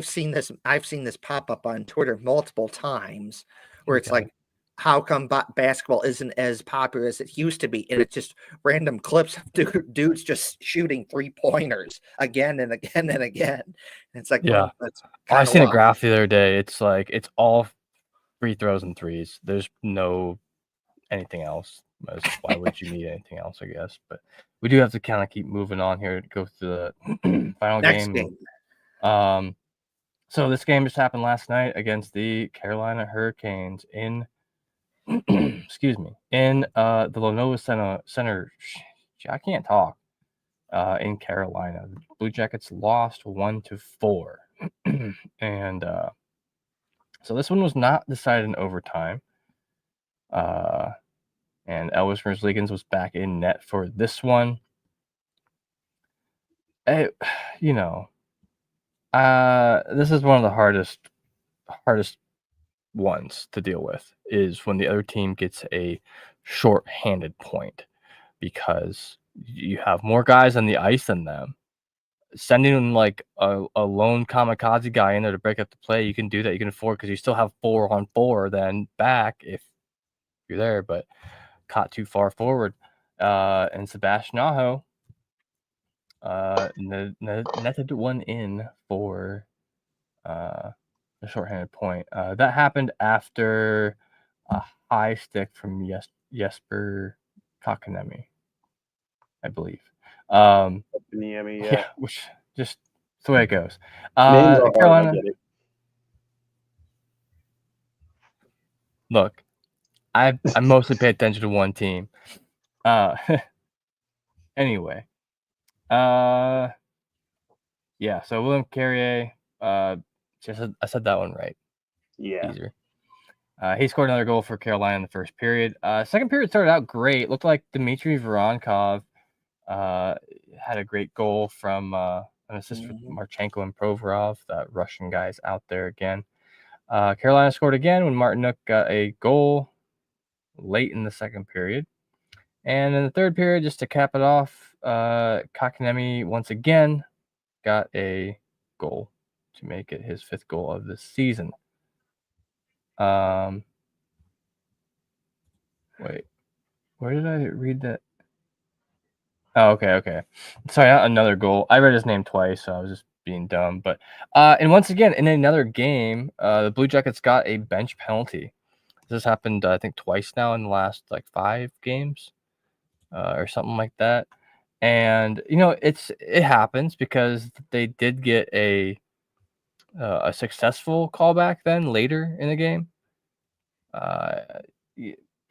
seen this pop up on Twitter multiple times where it's how come basketball isn't as popular as it used to be, and it's just random clips of dudes just shooting 3-pointers again and again and again. And it's I seen a graph the other day. It's it's all free throws and threes. There's no anything else. Why would you need anything else, I guess? But we do have to kind of keep moving on here to go through the final game. So this game just happened last night against the Carolina Hurricanes in excuse me, in the Lenovo Center. I can't talk. In Carolina, the Blue Jackets lost 1-4, and so this one was not decided in overtime. And Elvis Merzlikins was back in net for this one. This is one of the hardest ones to deal with, is when the other team gets a short-handed point, because you have more guys on the ice than them. Sending a lone kamikaze guy in there to break up the play, you can do that. You can afford, because you still have 4-on-4 then back if you're there, but caught too far forward. And Sebastian Aho netted one in for a shorthanded point. That happened after a high stick from Jesper Kotkaniemi. I believe. Miami, Yeah, which just the way it goes. Names are hard. Carolina. I get it. Look, I mostly pay attention to one team. Anyway, yeah. So William Carrier, I said that one right. Yeah. Easier. He scored another goal for Carolina in the first period. Second period started out great. Looked like Dmitry Voronkov had a great goal from an assist with Marchenko and Provorov. That Russian guy's out there again. Carolina scored again when Martinuk got a goal late in the second period. And in the third period, just to cap it off, Kakanemi once again got a goal to make it his 5th goal of the season. Wait, where did I read that? Oh, okay. Sorry, not another goal. I read his name twice, so I was just being dumb. But and once again, in another game, the Blue Jackets got a bench penalty. This happened, I think, twice now in the last 5 games, or something like that. And it happens because they did get a successful callback then later in the game.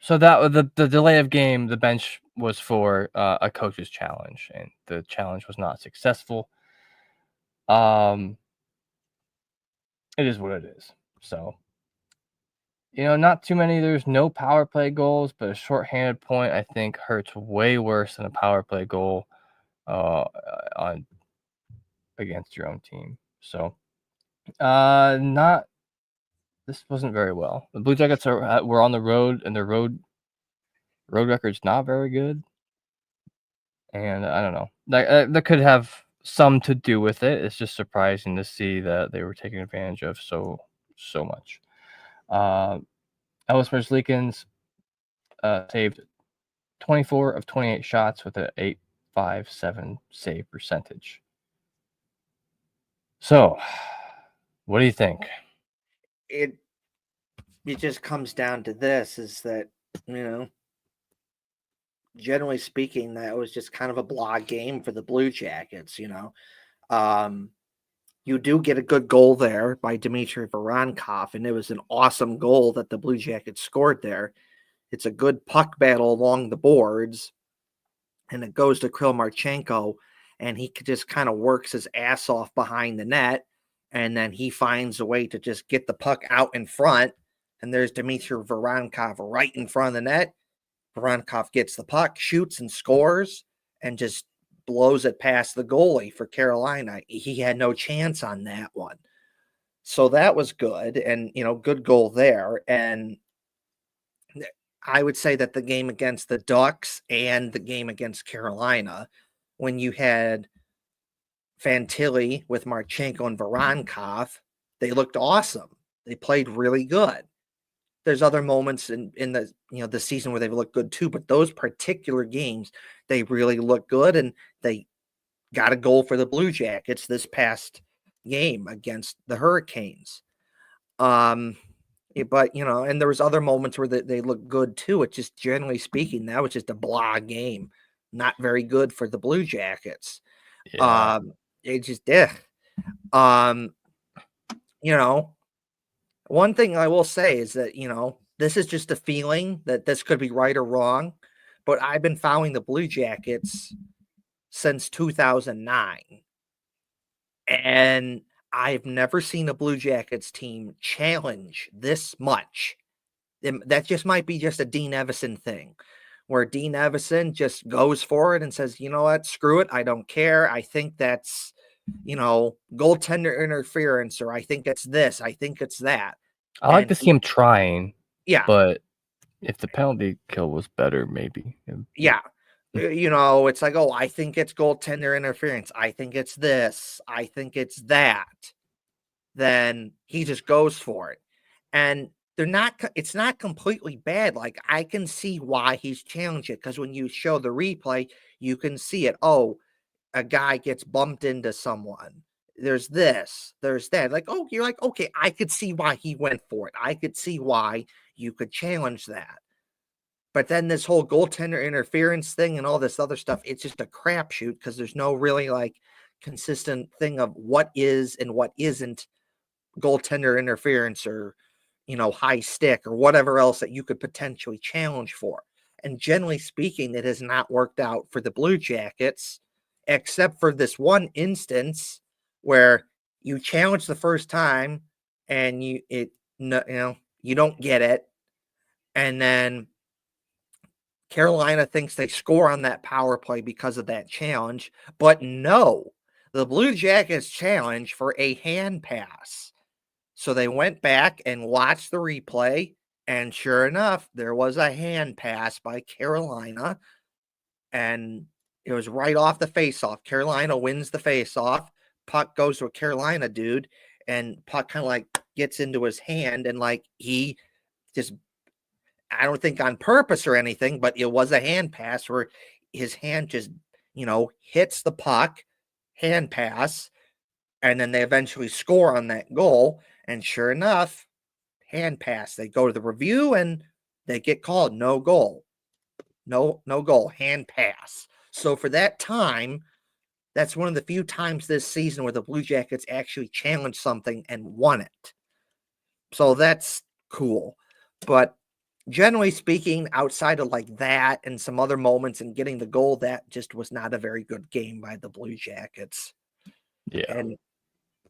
So that the delay of game, the bench was for a coach's challenge, and the challenge was not successful. It is what it is. So, not too many. There's no power play goals, but a shorthanded point I think hurts way worse than a power play goal on against your own team. So, this wasn't very well. The Blue Jackets were on the road, and their road record's not very good. And I don't know. That could have some to do with it. It's just surprising to see that they were taken advantage of so much. Ellis Merzlikins saved 24 of 28 shots with an .857 save percentage. So, what do you think? It just comes down to this: is that generally speaking, that was just kind of a blah game for the Blue Jackets. You do get a good goal there by Dmitry Voronkov, and it was an awesome goal that the Blue Jackets scored there. It's a good puck battle along the boards, and it goes to Kirill Marchenko, and he just kind of works his ass off behind the net, and then he finds a way to just get the puck out in front, and there's Dmitry Voronkov right in front of the net. Voronkov gets the puck, shoots and scores, and just blows it past the goalie for Carolina. He had no chance on that one. So that was good, and good goal there. And I would say that the game against the Ducks and the game against Carolina, when you had Fantilli with Marchenko and Voronkov, they looked awesome. They played really good. There's other moments in the the season where they've looked good too, but those particular games, they really look good, and they got a goal for the Blue Jackets this past game against the Hurricanes. But and there was other moments where they looked good too. It's just generally speaking, that was just a blah game, not very good for the Blue Jackets. Yeah. It just one thing I will say is that, this is just a feeling that this could be right or wrong, but I've been following the Blue Jackets since 2009. And I've never seen a Blue Jackets team challenge this much. That just might be just a Dean Evison thing, where Dean Evison just goes for it and says, you know what, screw it. I don't care. I think that's, goaltender interference, or I think it's this. I think it's that. I like to see him trying. Yeah. But if the penalty kill was better, maybe. Yeah. It's like, oh, I think it's goaltender interference. I think it's this. I think it's that. Then he just goes for it. And it's not completely bad. Like, I can see why he's challenged it, because when you show the replay, you can see it. Oh, a guy gets bumped into someone. There's this, there's that. Like, oh, you're like, okay, I could see why he went for it. I could see why you could challenge that. But then this whole goaltender interference thing and all this other stuff, it's just a crapshoot because there's no really like consistent thing of what is and what isn't goaltender interference or, high stick or whatever else that you could potentially challenge for. And generally speaking, it has not worked out for the Blue Jackets, except for this one instance where you challenge the first time and you don't get it. And then Carolina thinks they score on that power play because of that challenge. But no, the Blue Jackets challenge for a hand pass. So they went back and watched the replay. And sure enough, there was a hand pass by Carolina. And it was right off the faceoff. Carolina wins the faceoff. Puck goes to a Carolina dude. And puck kind of like gets into his hand. And like he just, I don't think on purpose or anything, but it was a hand pass where his hand just, hits the puck, hand pass, and then they eventually score on that goal. And sure enough, hand pass. They go to the review and they get called no goal. No goal, hand pass. So for that time, that's one of the few times this season where the Blue Jackets actually challenged something and won it. So that's cool. But generally speaking, outside of like that and some other moments and getting the goal, that just was not a very good game by the Blue Jackets. Yeah.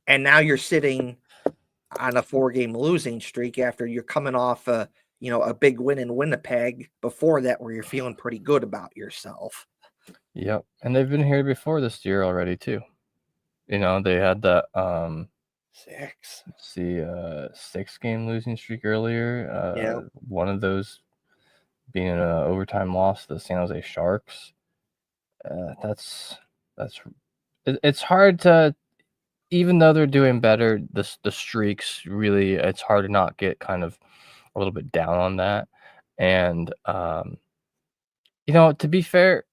And now you're sitting on a 4-game losing streak after you're coming off a big win in Winnipeg before that where you're feeling pretty good about yourself. Yep. And they've been here before this year already too. They had that 6-game losing streak earlier. One of those being an overtime loss to the San Jose Sharks. It's hard to, even though they're doing better, the streaks really, it's hard to not get kind of a little bit down on that. And to be fair,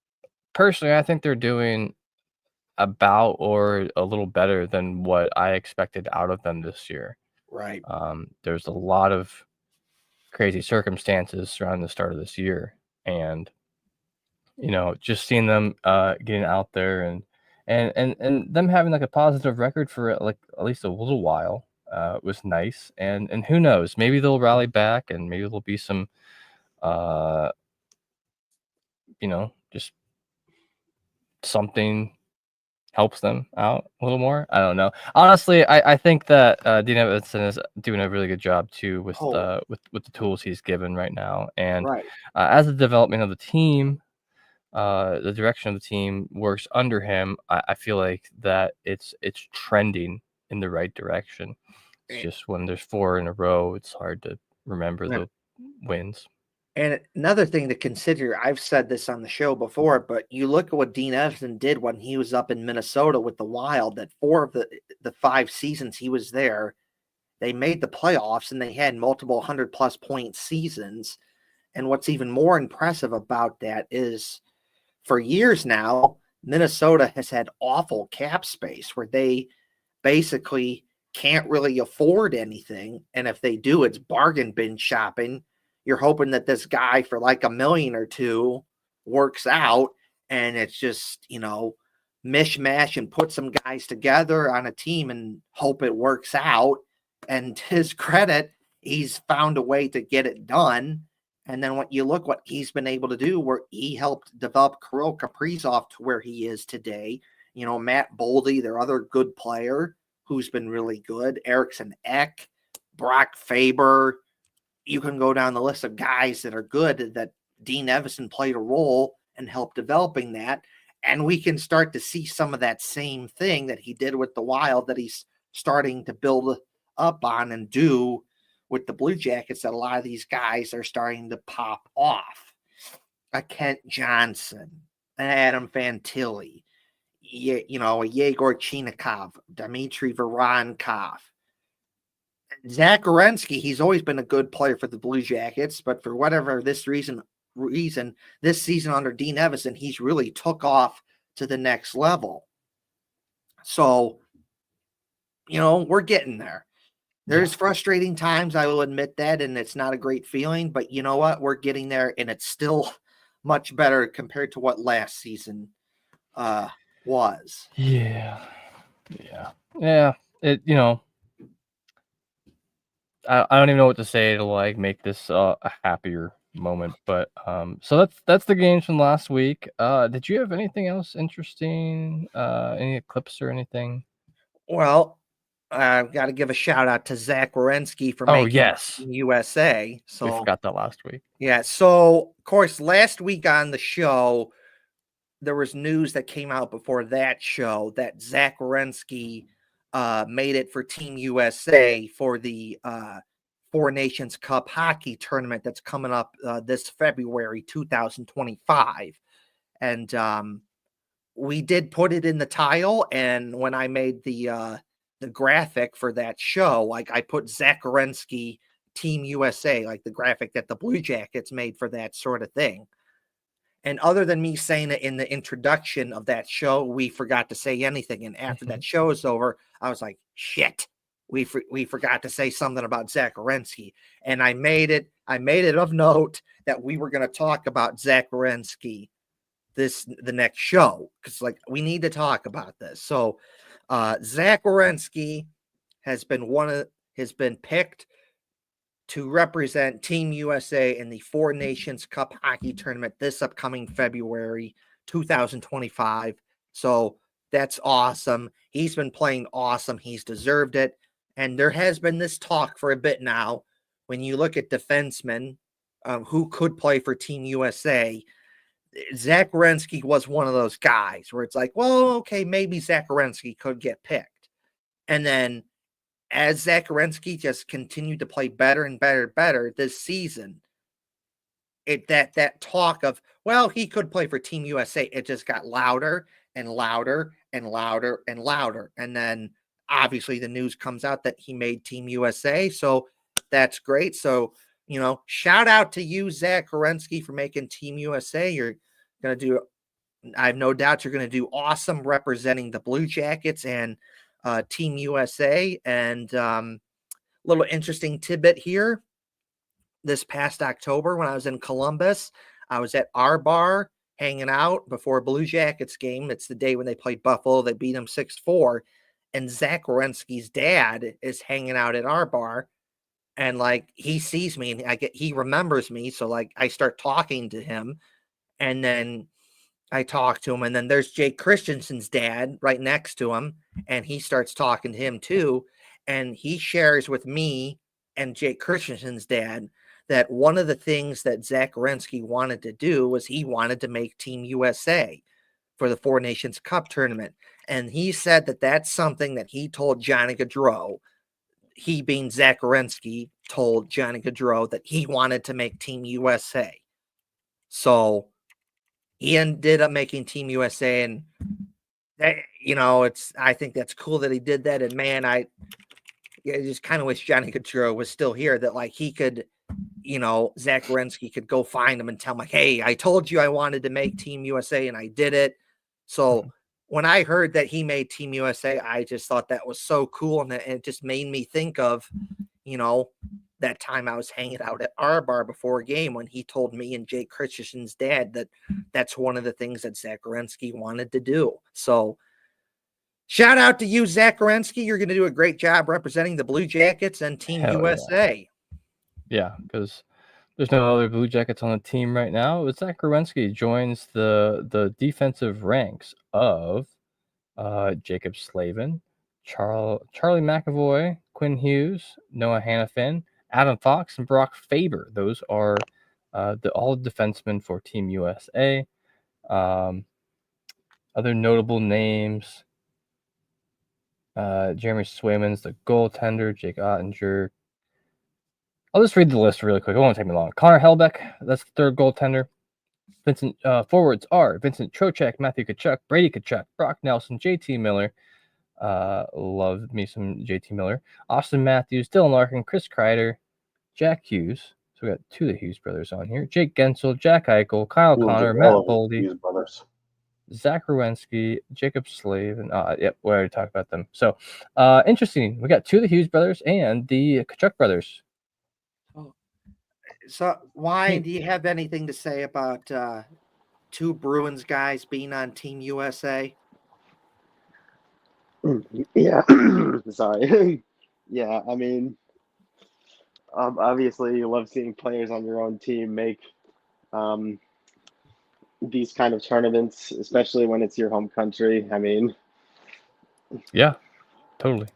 personally, I think they're doing about or a little better than what I expected out of them this year. Right. There's a lot of crazy circumstances surrounding the start of this year, and just seeing them getting out there and them having like a positive record for like at least a little while was nice. And who knows, maybe they'll rally back and maybe there'll be some just something helps them out a little more. I don't know. Honestly, I think that Dean Evason is doing a really good job too with the tools he's given right now. And as the development of the team, the direction of the team works under him, I feel like that it's trending in the right direction. It's just when there's 4 in a row, it's hard to remember the wins. And another thing to consider, I've said this on the show before, but you look at what Dean Evason did when he was up in Minnesota with the Wild, that 4 of the 5 seasons he was there, they made the playoffs and they had multiple 100-plus point seasons. And what's even more impressive about that is for years now, Minnesota has had awful cap space where they basically can't really afford anything. And if they do, it's bargain bin shopping. You're hoping that this guy for like $1 million or $2 million works out, and it's just, mishmash and put some guys together on a team and hope it works out. And to his credit, he's found a way to get it done. And then what he's been able to do, where he helped develop Kirill Kaprizov to where he is today. Matt Boldy, their other good player who's been really good. Eriksson Ek, Brock Faber. You can go down the list of guys that are good that Dean Evason played a role and helped developing that. And we can start to see some of that same thing that he did with the Wild that he's starting to build up on and do with the Blue Jackets, that a lot of these guys are starting to pop off. A Kent Johnson, an Adam Fantilli, a Yegor Chinikov, Dmitry Voronkov. Zach Werenski, he's always been a good player for the Blue Jackets, but for whatever this reason, this season under Dean Evason, he's really took off to the next level. So, we're getting there. There's frustrating times, I will admit that, and it's not a great feeling, but you know what? We're getting there, and it's still much better compared to what last season was. Yeah. It I don't even know what to say to like make this a happier moment, but so that's the games from last week. Did you have anything else interesting? Any clips or anything? Well, I've got to give a shout out to Zach Werenski for Oh making yes, USA. we So forgot that last week. yeah, so of course last week on the show there was news that came out before that show that Zach Werenski made it for Team USA for the Four Nations Cup hockey tournament that's coming up this February 2025. And we did put it in the tile. And when I made the graphic for that show, like I put Zach Werenski Team USA, like the graphic that the Blue Jackets made for that sort of thing. And other than me saying it in the introduction of that show, we forgot to say anything. And after that show is over, I was like, shit, we forgot to say something about Zach Werenski. And I made it of note that we were going to talk about Zach Werenski the next show, because like we need to talk about this. So Zach Werenski has been picked to represent Team USA in the Four Nations Cup hockey tournament this upcoming February 2025. So that's awesome. He's been playing awesome. He's deserved it. And there has been this talk for a bit now. When you look at defensemen who could play for Team USA, Zach Werenski was one of those guys where it's like, well, okay, maybe Zach Werenski could get picked. And then as Zach Werenski just continued to play better and better this season, that talk of, well, he could play for Team USA, it just got louder and louder and louder and louder. And then obviously the news comes out that he made Team USA. So that's great. So, shout out to you, Zach Werenski, for making Team USA. You're going to do, I have no doubt you're going to do awesome representing the Blue Jackets and Team USA. And little interesting tidbit here. This past October, when I was in Columbus, I was at our bar hanging out before a Blue Jackets game. It's the day when they played Buffalo. They beat them 6-4. And Zach Werenski's dad is hanging out at our bar. And like he sees me and he remembers me. So like I start talking to him. And then I talk to him, and then there's Jake Christensen's dad right next to him, and he starts talking to him too. And he shares with me and Jake Christensen's dad that one of the things that Zach Werenski wanted to do was he wanted to make Team USA for the Four Nations Cup tournament. And he said that that's something that he told Johnny Gaudreau. He being Zach Werenski told Johnny Gaudreau that he wanted to make Team USA. So he ended up making Team USA, and I think that's cool that he did that. And man, I just kind of wish Johnny Gaudreau was still here, that like he could, Zach Werenski could go find him and tell him like, hey, I told you I wanted to make Team USA and I did it. So when I heard that he made Team USA, I just thought that was so cool, and it just made me think of, that time I was hanging out at our bar before a game when he told me and Jake Christensen's dad that that's one of the things that Zach Werenski wanted to do. So shout out to you, Zach Werenski. You're going to do a great job representing the Blue Jackets and Team USA. Yeah, because there's no other Blue Jackets on the team right now. But Zach Werenski joins the defensive ranks of Jacob Slavin, Charlie McAvoy, Quinn Hughes, Noah Hannafin, Adam Fox, and Brock Faber. Those are all defensemen for Team USA. Other notable names: Jeremy Swayman's the goaltender, Jake Ottinger. I'll just read the list really quick. It won't take me long. Connor Helbeck, that's the third goaltender. Vincent forwards are Vincent Trocheck, Matthew Tkachuk, Brady Tkachuk, Brock Nelson, JT Miller. Love me some JT Miller. Austin Matthews, Dylan Larkin, Chris Kreider, Jack Hughes. So we got two of the Hughes brothers on here. Jake Gensel, Jack Eichel, Kyle Connor, Matt Boldy. Hughes brothers. Zach Werenski, Jacob Slave, and yep, we already talked about them. So interesting. We got two of the Hughes brothers and the Kachuk brothers. So, Wyatt, do you have anything to say about two Bruins guys being on Team USA? Yeah, sorry. Yeah, I mean, obviously, you love seeing players on your own team make these kind of tournaments, especially when it's your home country. I mean, yeah, totally.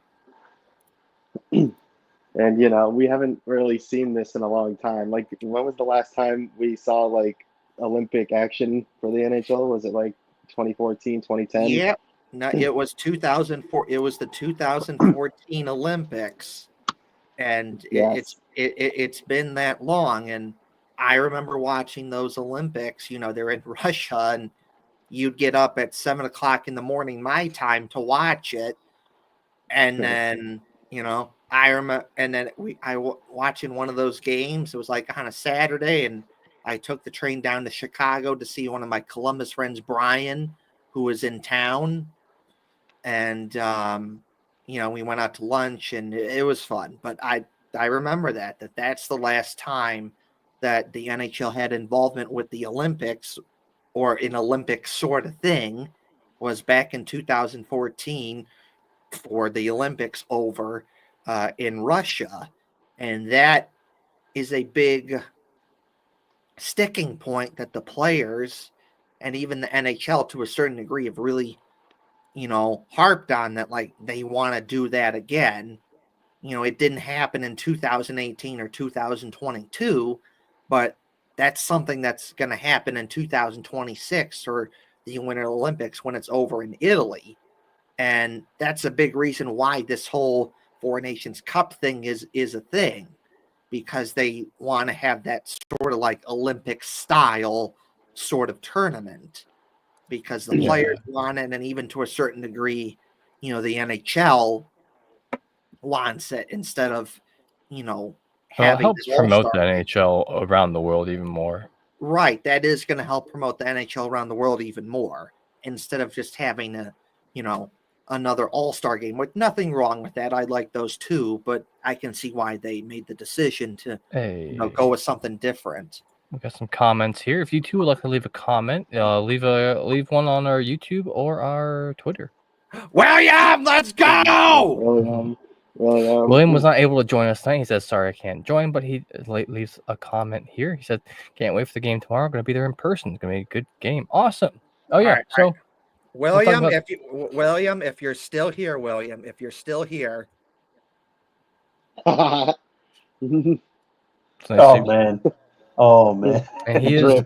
And we haven't really seen this in a long time. Like, when was the last time we saw like Olympic action for the NHL? Was it like 2014, 2010? Yeah, no, it was 2004. It was the 2014 Olympics, and Yes. it's been that long. And I remember watching those Olympics. They're in Russia, and you'd get up at 7:00 in the morning my time to watch it, and then I remember, and then watching one of those games. It was like on a Saturday, and I took the train down to Chicago to see one of my Columbus friends, Brian, who was in town, and we went out to lunch, and it was fun. But I remember that's the last time that the NHL had involvement with the Olympics or an Olympic sort of thing was back in 2014 for the Olympics over in Russia. And that is a big sticking point that the players and even the NHL to a certain degree have really, harped on, that like they want to do that again. It didn't happen in 2018 or 2022, but that's something that's going to happen in 2026 or the Winter Olympics when it's over in Italy. And that's a big reason why this whole Four Nations Cup thing is a thing, because they want to have that sort of like Olympic style sort of tournament, because the players want it, and even to a certain degree, the NHL wants it, instead of, Well, it having helps this promote the all-star game. NHL around the world even more. Right, that is going to help promote the NHL around the world even more, instead of just having another all-star game. With nothing wrong with that, I like those too, but I can see why they made the decision to go with something different. We got some comments here. If you two would like to leave a comment, leave one on our YouTube or our Twitter. William, let's go! William was not able to join us tonight. He says, sorry, I can't join, but he leaves a comment here. He said, can't wait for the game tomorrow. I'm going to be there in person. It's going to be a good game. Awesome. Oh, yeah. Right, so, William, if you're still here, Oh man. And he is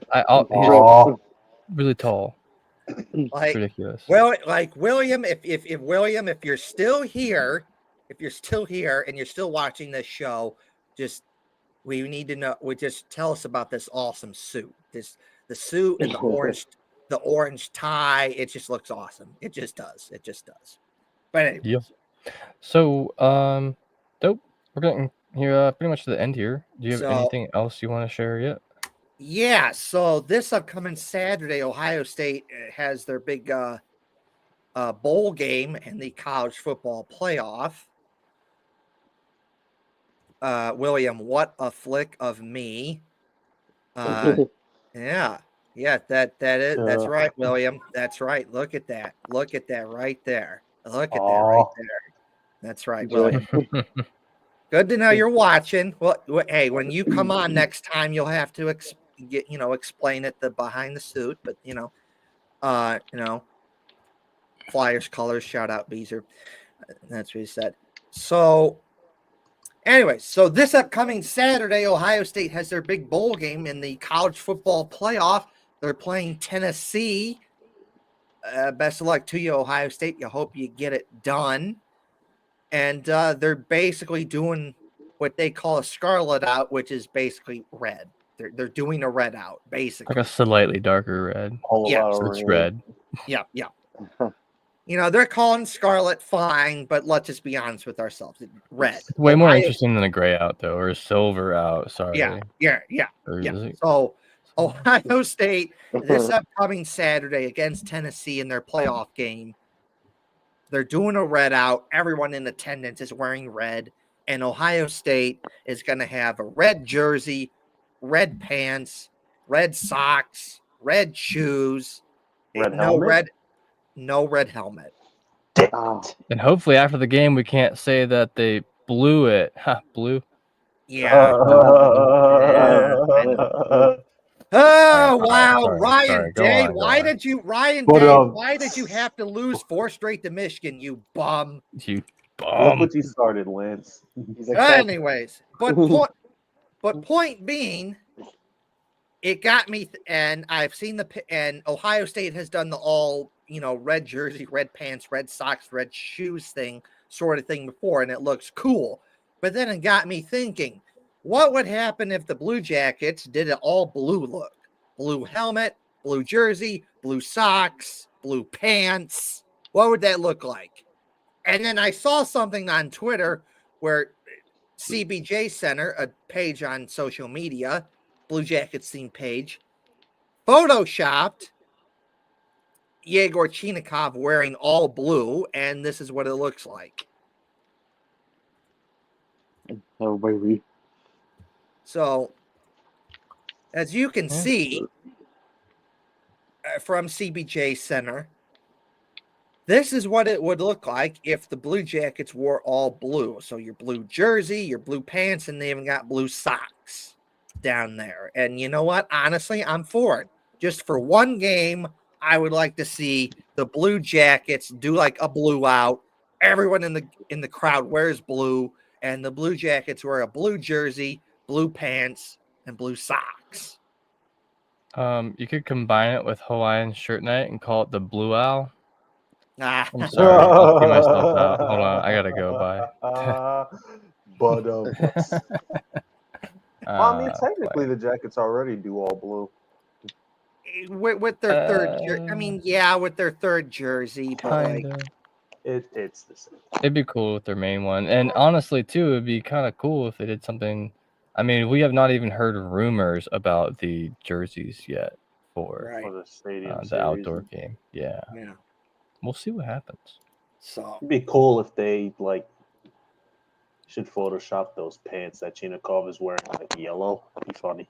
really tall. Like, ridiculous. Well, like William, if William, if you're still here and you're still watching this show, we need to know. Just tell us about this awesome suit. The suit and the orange tie. It just looks awesome. It just does. But anyway. Yeah. So, dope. We're getting here pretty much to the end here. Do you have anything else you want to share yet? Yeah. So this upcoming Saturday, Ohio State has their big bowl game in the college football playoff. William, what a flick of me. Yeah, that's right, William. That's right. Look at that right there. That's right, William. Good to know you're watching. Well, hey, when you come on next time, you'll have to explain it behind the suit, but Flyers colors, shout out Beezer. That's what he said. So anyway, so this upcoming Saturday, Ohio State has their big bowl game in the college football playoff. They're playing Tennessee. Best of luck to you, Ohio State. You hope you get it done. And they're basically doing what they call a scarlet out, which is basically red. They're doing a red out, basically. Like a slightly darker red. It's red. Yeah. They're calling scarlet fine, but let's just be honest with ourselves. Red. It's way more interesting than a gray out, though, or a silver out. Sorry. Yeah. So Ohio State this upcoming Saturday against Tennessee in their playoff game. They're doing a red out. Everyone in attendance is wearing red. And Ohio State is going to have a red jersey, red pants, red socks, red shoes, Red helmet? no red helmet. Oh, And hopefully after the game we can't say that they blew it. Ha, blew. Yeah. Oh wow, Sorry, Ryan go Day. on, go Why on. did you, Ryan But, Day? Why did you have to lose 4 straight to Michigan? You bum. You Look bum. what you started, Lance. he's excited. Anyways, but point being, it got me, and I've seen and Ohio State has done the all red jersey, red pants, red socks, red shoes thing sort of thing before, and it looks cool. But then it got me thinking, what would happen if the Blue Jackets did it all blue look? Blue helmet, blue jersey, blue socks, blue pants. What would that look like? And then I saw something on Twitter where CBJ Center, a page on social media, Blue Jackets theme page, photoshopped Yegor Chinikov wearing all blue, and this is what it looks like. Oh, baby. So, as you can see from CBJ Center, this is what it would look like if the Blue Jackets wore all blue. So your blue jersey, your blue pants, and they even got blue socks down there. And you know what? Honestly, I'm for it. Just for one game, I would like to see the Blue Jackets do like a blue out. Everyone in the crowd wears blue, and the Blue Jackets wear a blue jersey, blue pants, and blue socks. You could combine it with Hawaiian shirt night and call it the Blue Owl. Ah, I'm sorry, I'll see myself out. Hold on, I gotta go. Bye. I mean, technically, the Jackets already do all blue. with their third jersey. I mean, yeah, with their third jersey, but like, kinda. It's the same. It'd be cool with their main one, and honestly, too, it'd be kind of cool if they did something. I mean, we have not even heard rumors about the jerseys yet for right? For the stadium the series. outdoor game. Yeah, Yeah. we'll see what happens. So It'd be cool if they should Photoshop those pants that Chinikov is wearing yellow. That'd be funny.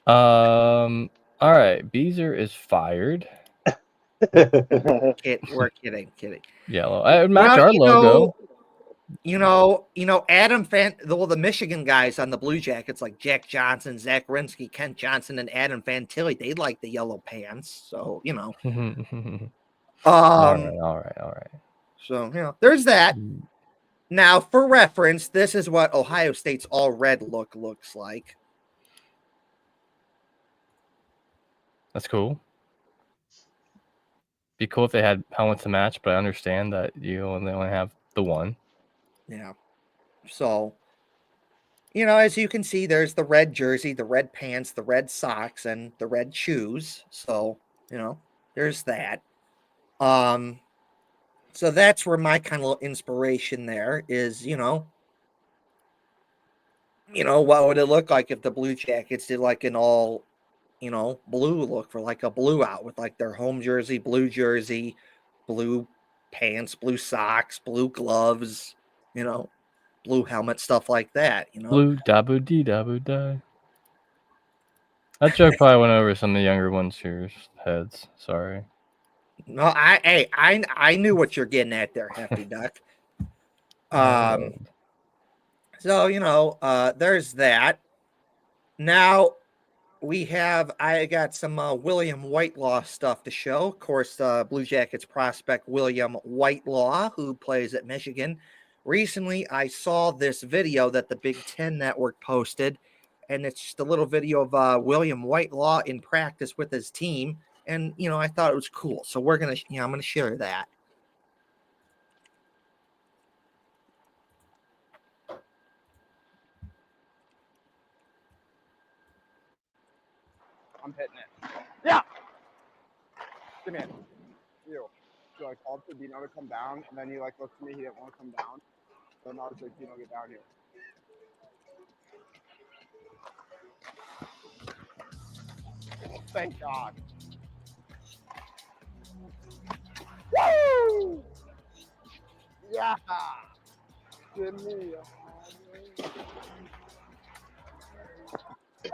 All right, Beezer is fired. we're kidding. Yellow. It would match our logo. Adam the Michigan guys on the Blue Jackets, like Jack Johnson, Zach Werenski, Kent Johnson, and Adam Fantilli, they like the yellow pants. So, All right. So, there's that. Now, for reference, this is what Ohio State's all red look looks like. That's cool. Be cool if they had helmets to match, but I understand that you only have the one. Yeah. So, as you can see, there's the red jersey, the red pants, the red socks, and the red shoes. So, there's that. So that's where my kind of inspiration there is, what would it look like if the Blue Jackets did like an all, blue look for like a blue out with like their home jersey, blue pants, blue socks, blue gloves, blue helmet, stuff like that, Blue dabu dee dabu die. That joke probably went over some of the younger ones here's heads. Sorry. No, I knew what you're getting at there, Hefty Duck. So there's that. Now I got some William Whitelaw stuff to show. Of course, Blue Jackets prospect William Whitelaw, who plays at Michigan. Recently, I saw this video that the Big Ten Network posted, and it's just a little video of William Whitelaw in practice with his team. And, I thought it was cool. So I'm going to share that. I'm hitting it. Yeah. Come in. You. So I called for Dino to come down, and then he looked at me. He didn't want to come down. So now I was like, Dino, get down here. Thank God. Woo! Yeah. Give me a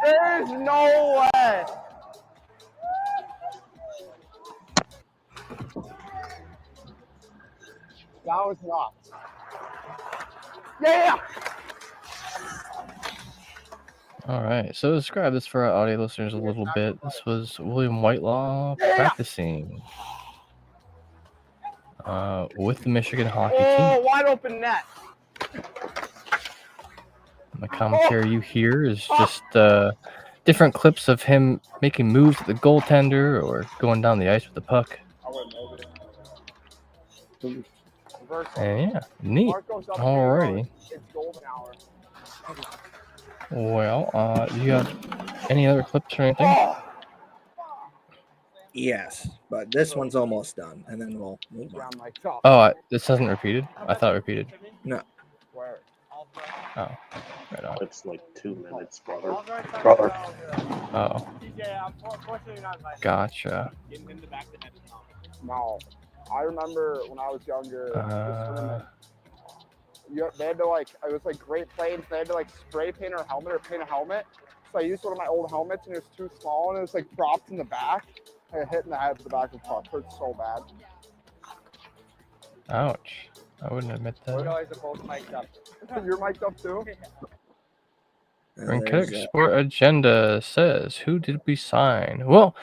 There's no way. That was nuts. Yeah. All right. So describe this for our audio listeners a little bit. This was William Whitelaw practicing with the Michigan hockey Oh, team. wide open net. The commentary you hear is just different clips of him making moves at the goaltender or going down the ice with the puck. And yeah, neat. Mark goes up Alrighty. It's golden hour. Well, do you have any other clips or anything? Yes, but this one's almost done, and then we'll move on. Oh, this hasn't repeated? I thought it repeated. No. Where? Oh, right on. It's like 2 minutes, brother. Oh, gotcha. No. I remember when I was younger, they had to it was great planes. They had to spray paint our helmet or paint a helmet. So I used one of my old helmets and it was too small and it was propped in the back. I got hit in the head with the back of the puck. Hurt so bad. Ouch. I wouldn't admit that. You guys are both mic'd up. You're mic'd up too? Kinetic Sport Agenda says, who did we sign? Well,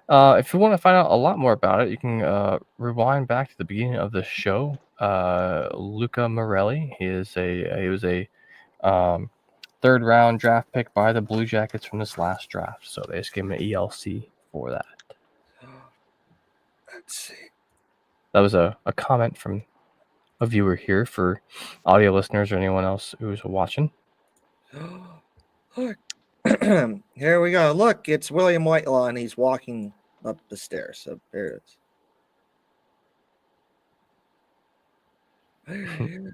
if you want to find out a lot more about it, you can rewind back to the beginning of the show. Luca Marrelli, he was a third round draft pick by the Blue Jackets from this last draft, so they just gave him an ELC for that. Let's see. That was a comment from a viewer here for audio listeners or anyone else who's watching. Look. Here we go. Look, it's William Whitelaw, and he's walking up the stairs. So there it is. There it is.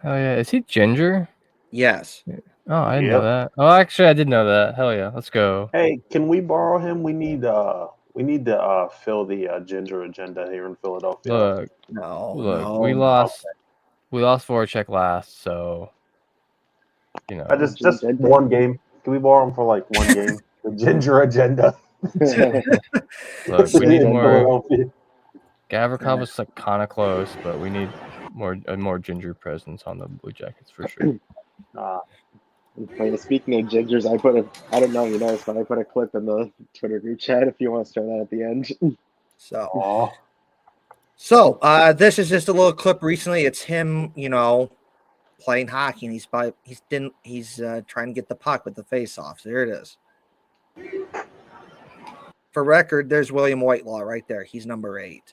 Oh yeah, is he ginger? Yes. Oh, I didn't know that. Oh, actually, I did know that. Hell yeah, let's go. Hey, can we borrow him? We need to fill the ginger agenda here in Philadelphia. Look, we lost Voracek last, so you know. Just one game. Can we borrow him for one game? The ginger agenda. Look, we need more. Gavrikov was kind of close, but we need more ginger presence on the Blue Jackets for sure. Speaking of gingers, I don't know if you noticed, but I put a clip in the Twitter group chat if you want to throw that at the end. So this is just a little clip recently. It's him, playing hockey, and he's trying to get the puck with the face-off. So there it is. For record, there's William Whitelaw right there. He's number 8.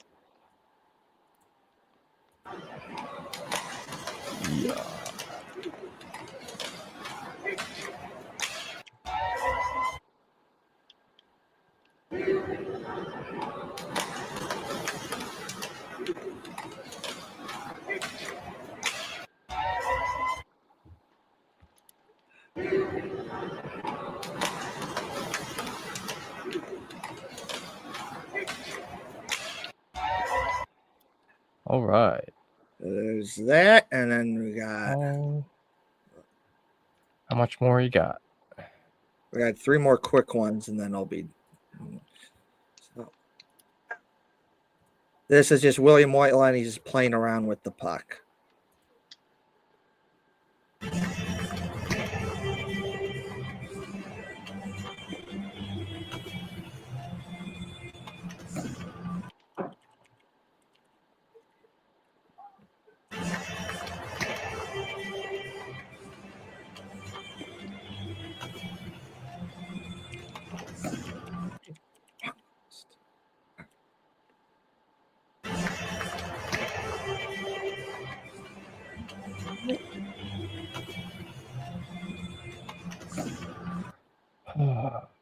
Yeah. All right. There's that, and then we got. How much more you got? We got 3 more quick ones, and then I'll be. So, this is just William Whitelaw, and he's just playing around with the puck.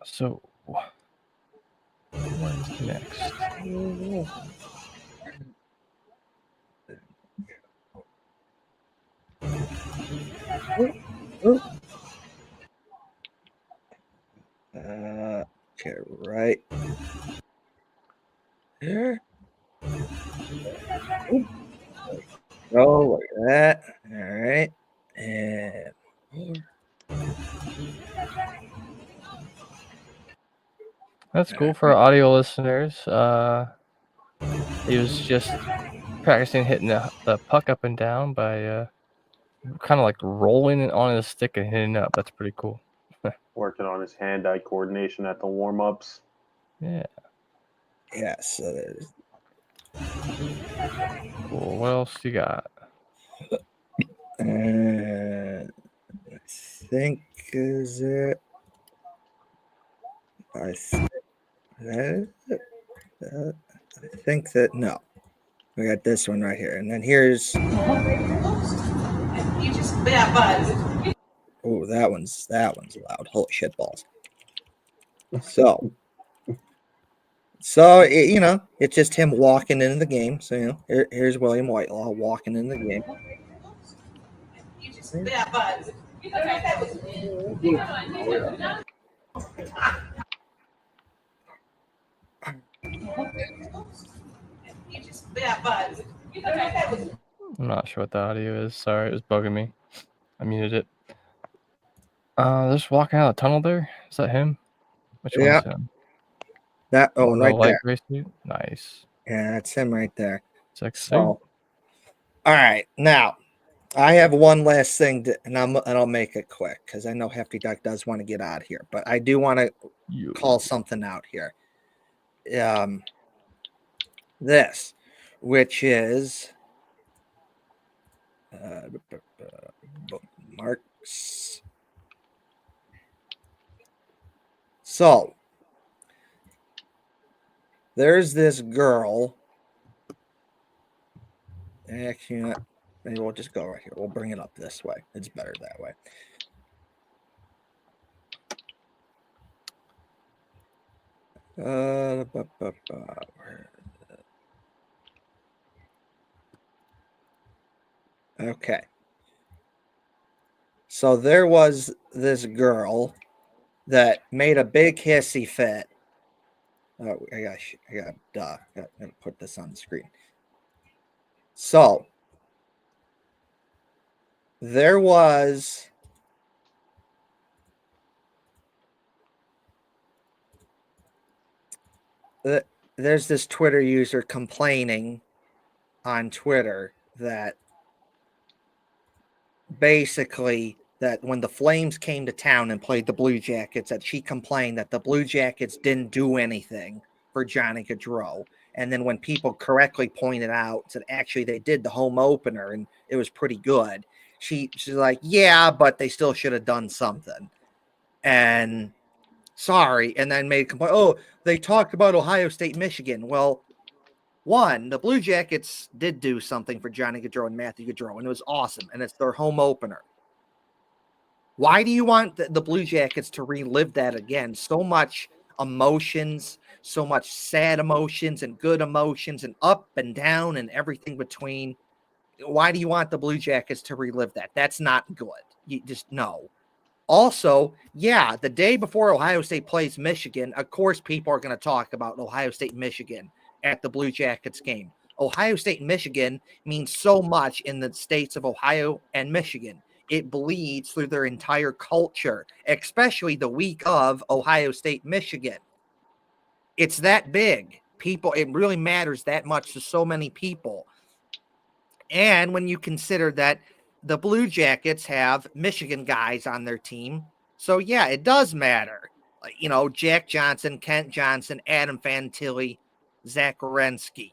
So, what's next? Okay, right here. Oh, look at that. All right. And That's cool for audio listeners. He was just practicing hitting the puck up and down by kind of like rolling it on his stick and hitting it up. That's pretty cool. Working on his hand-eye coordination at the warm-ups. Yeah. yeah, so there's Cool. What else you got? I think is it. I think that no. We got this one right here, and then here's. You just bad buzz. Oh, that one's loud. Holy shit balls. So it's just him walking into the game. So here's William Whitelaw walking in the game. You just bad buzz. You just bad buzz. I'm not sure what the audio is. Sorry, it was bugging me. I muted it. Just walking out of the tunnel there. Is that him? Which Yeah. one's him? That Oh, right light there. gray suit. Nice. Yeah, that's him right there. Sexy. So, all right, now I have one last thing, and I'll make it quick because I know Hefty Duck does want to get out of here, but I do want to call something out here. This, which is bookmarks. So there's this girl. Actually, maybe we'll just go right here. We'll bring it up this way. It's better that way. Okay. So there was this girl that made a big hissy fit. Oh, I gotta put this on the screen. So there was there's this Twitter user complaining on Twitter that basically that when the Flames came to town and played the Blue Jackets, that she complained that the Blue Jackets didn't do anything for Johnny Gaudreau. And then when people correctly pointed out that actually they did the home opener and it was pretty good, she's like, yeah, but they still should have done something. And sorry. And then made a complaint. Oh, they talked about Ohio State, Michigan. Well, one, the Blue Jackets did do something for Johnny Gaudreau and Matthew Gaudreau, and it was awesome. And it's their home opener. Why do you want the Blue Jackets to relive that again? So much emotions, so much sad emotions and good emotions and up and down and everything between. Why do you want the Blue Jackets to relive that? That's not good. You just no. Also, yeah, the day before Ohio State plays Michigan, of course, people are going to talk about Ohio State, Michigan at the Blue Jackets game. Ohio State, Michigan means so much in the states of Ohio and Michigan. It bleeds through their entire culture, especially the week of Ohio State, Michigan. It's that big. People, it really matters that much to so many people. And when you consider that the Blue Jackets have Michigan guys on their team, so yeah, it does matter. Jack Johnson, Kent Johnson, Adam Fantilli, Zach Werenski.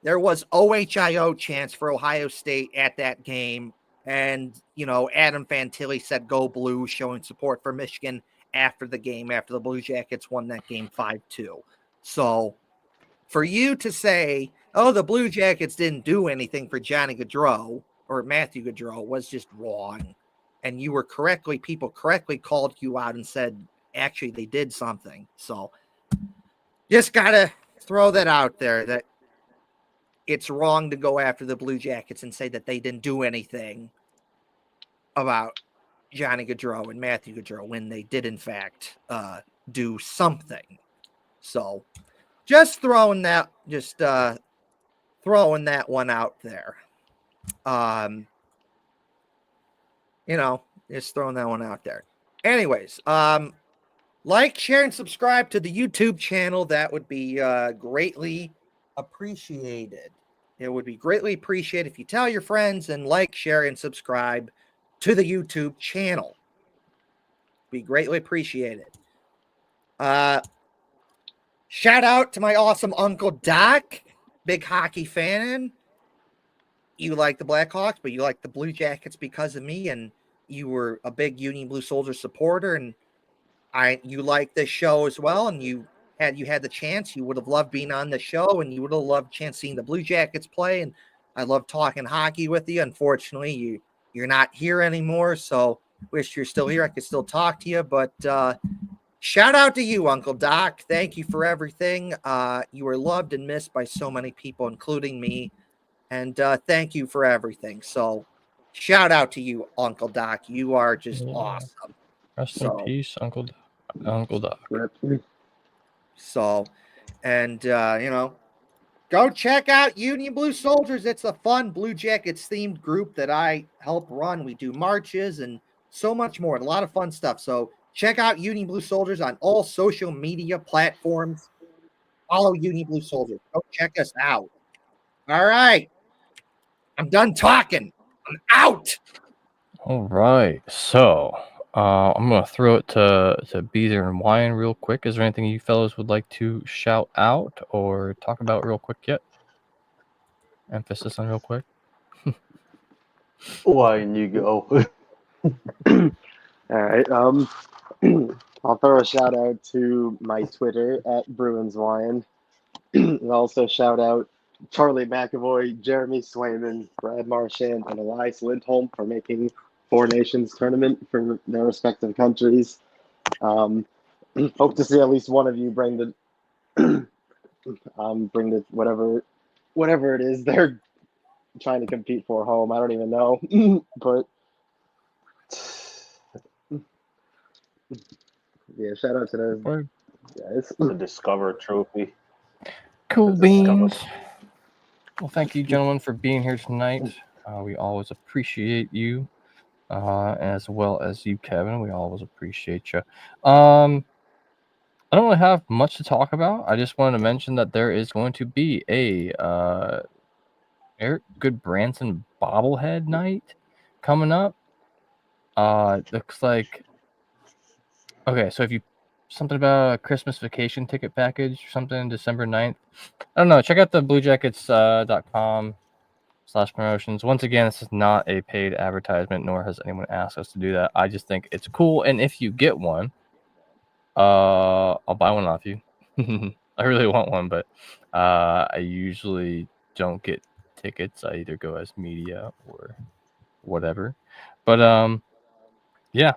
There was OHIO chance for Ohio State at that game. And, Adam Fantilli said, go Blue, showing support for Michigan after the game, after the Blue Jackets won that game 5-2. So for you to say, oh, the Blue Jackets didn't do anything for Johnny Gaudreau or Matthew Gaudreau was just wrong. And people correctly called you out and said, actually, they did something. So just got to throw that out there that it's wrong to go after the Blue Jackets and say that they didn't do anything about Johnny Gaudreau and Matthew Gaudreau when they did, in fact, do something. So just throwing that one out there. Just throwing that one out there. Anyways, like, share, and subscribe to the YouTube channel. That would be greatly appreciated. It would be greatly appreciated if you tell your friends and like, share, and subscribe to the YouTube channel. Be greatly appreciated. Shout out to my awesome Uncle Doc, big hockey fan. You like the Blackhawks, but you like the Blue Jackets because of me, and you were a big Union Blue Soldier supporter, and you like this show as well, and you had the chance, you would have loved being on the show, and you would have loved chance seeing the Blue Jackets play, and I love talking hockey with you. Unfortunately, you're not here anymore, so wish you're still here. I could still talk to you, but shout out to you, Uncle Doc. Thank you for everything. You were loved and missed by so many people, including me, and thank you for everything. So shout out to you, Uncle Doc. You are just awesome. Rest in peace, Uncle Doc. So, and go check out Union Blue Soldiers. It's a fun Blue Jackets themed group that I help run. We do marches and so much more. A lot of fun stuff. So check out Union Blue Soldiers on all social media platforms. Follow Union Blue Soldiers. Go check us out. All right. I'm done talking. I'm out. All right. So I'm going to throw it to Beezer and Wyan real quick. Is there anything you fellows would like to shout out or talk about real quick yet? Emphasis on real quick. Wyan, you go. All right. I'll throw a shout out to my Twitter at BruinsWyan. And also shout out Charlie McAvoy, Jeremy Swayman, Brad Marchand, and Elias Lindholm for making Four Nations tournament for their respective countries. Hope to see at least one of you bring the whatever it is they're trying to compete for home. I don't even know, but yeah, shout out to those guys. The Discover Trophy. Cool beans. Well, thank you, gentlemen, for being here tonight. We always appreciate you, as well as you, Kevin. We always appreciate you. I don't really have much to talk about. I just wanted to mention that there is going to be a Eric Goodbranson bobblehead night coming up. Looks like so if you something about a Christmas vacation ticket package or something, December 9th. I don't know. Check out the bluejackets.com/promotions. Once again, this is not a paid advertisement, nor has anyone asked us to do that. I just think it's cool. And if you get one, I'll buy one off you. I really want one, but I usually don't get tickets. I either go as media or whatever. But yeah.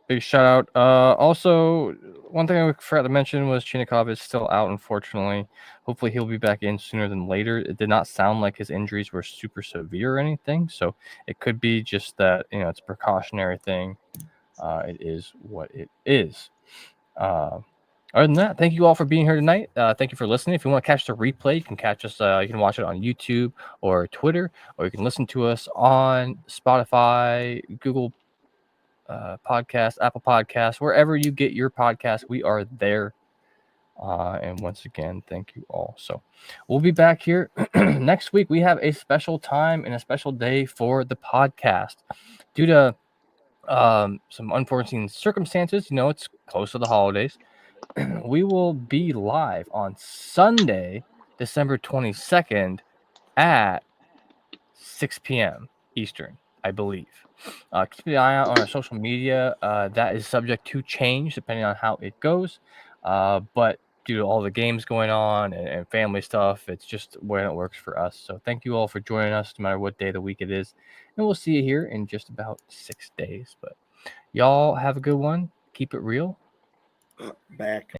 Big shout out. Also, one thing I forgot to mention was Chinikov is still out, unfortunately. Hopefully, he'll be back in sooner than later. It did not sound like his injuries were super severe or anything, so it could be just that it's a precautionary thing. It is what it is. Other than that, thank you all for being here tonight. Thank you for listening. If you want to catch the replay, you can catch us. You can watch it on YouTube or Twitter, or you can listen to us on Spotify, Google Podcast, Apple Podcasts, wherever you get your podcast, we are there. And once again, thank you all. So we'll be back here next week. We have a special time and a special day for the podcast due to some unforeseen circumstances. It's close to the holidays. We will be live on Sunday, December 22nd at 6 p.m. Eastern, I believe. Keep an eye out on our social media. That is subject to change depending on how it goes. But due to all the games going on and family stuff, it's just when it works for us. So thank you all for joining us, no matter what day of the week it is. And we'll see you here in just about 6 days. But y'all have a good one. Keep it real. Back.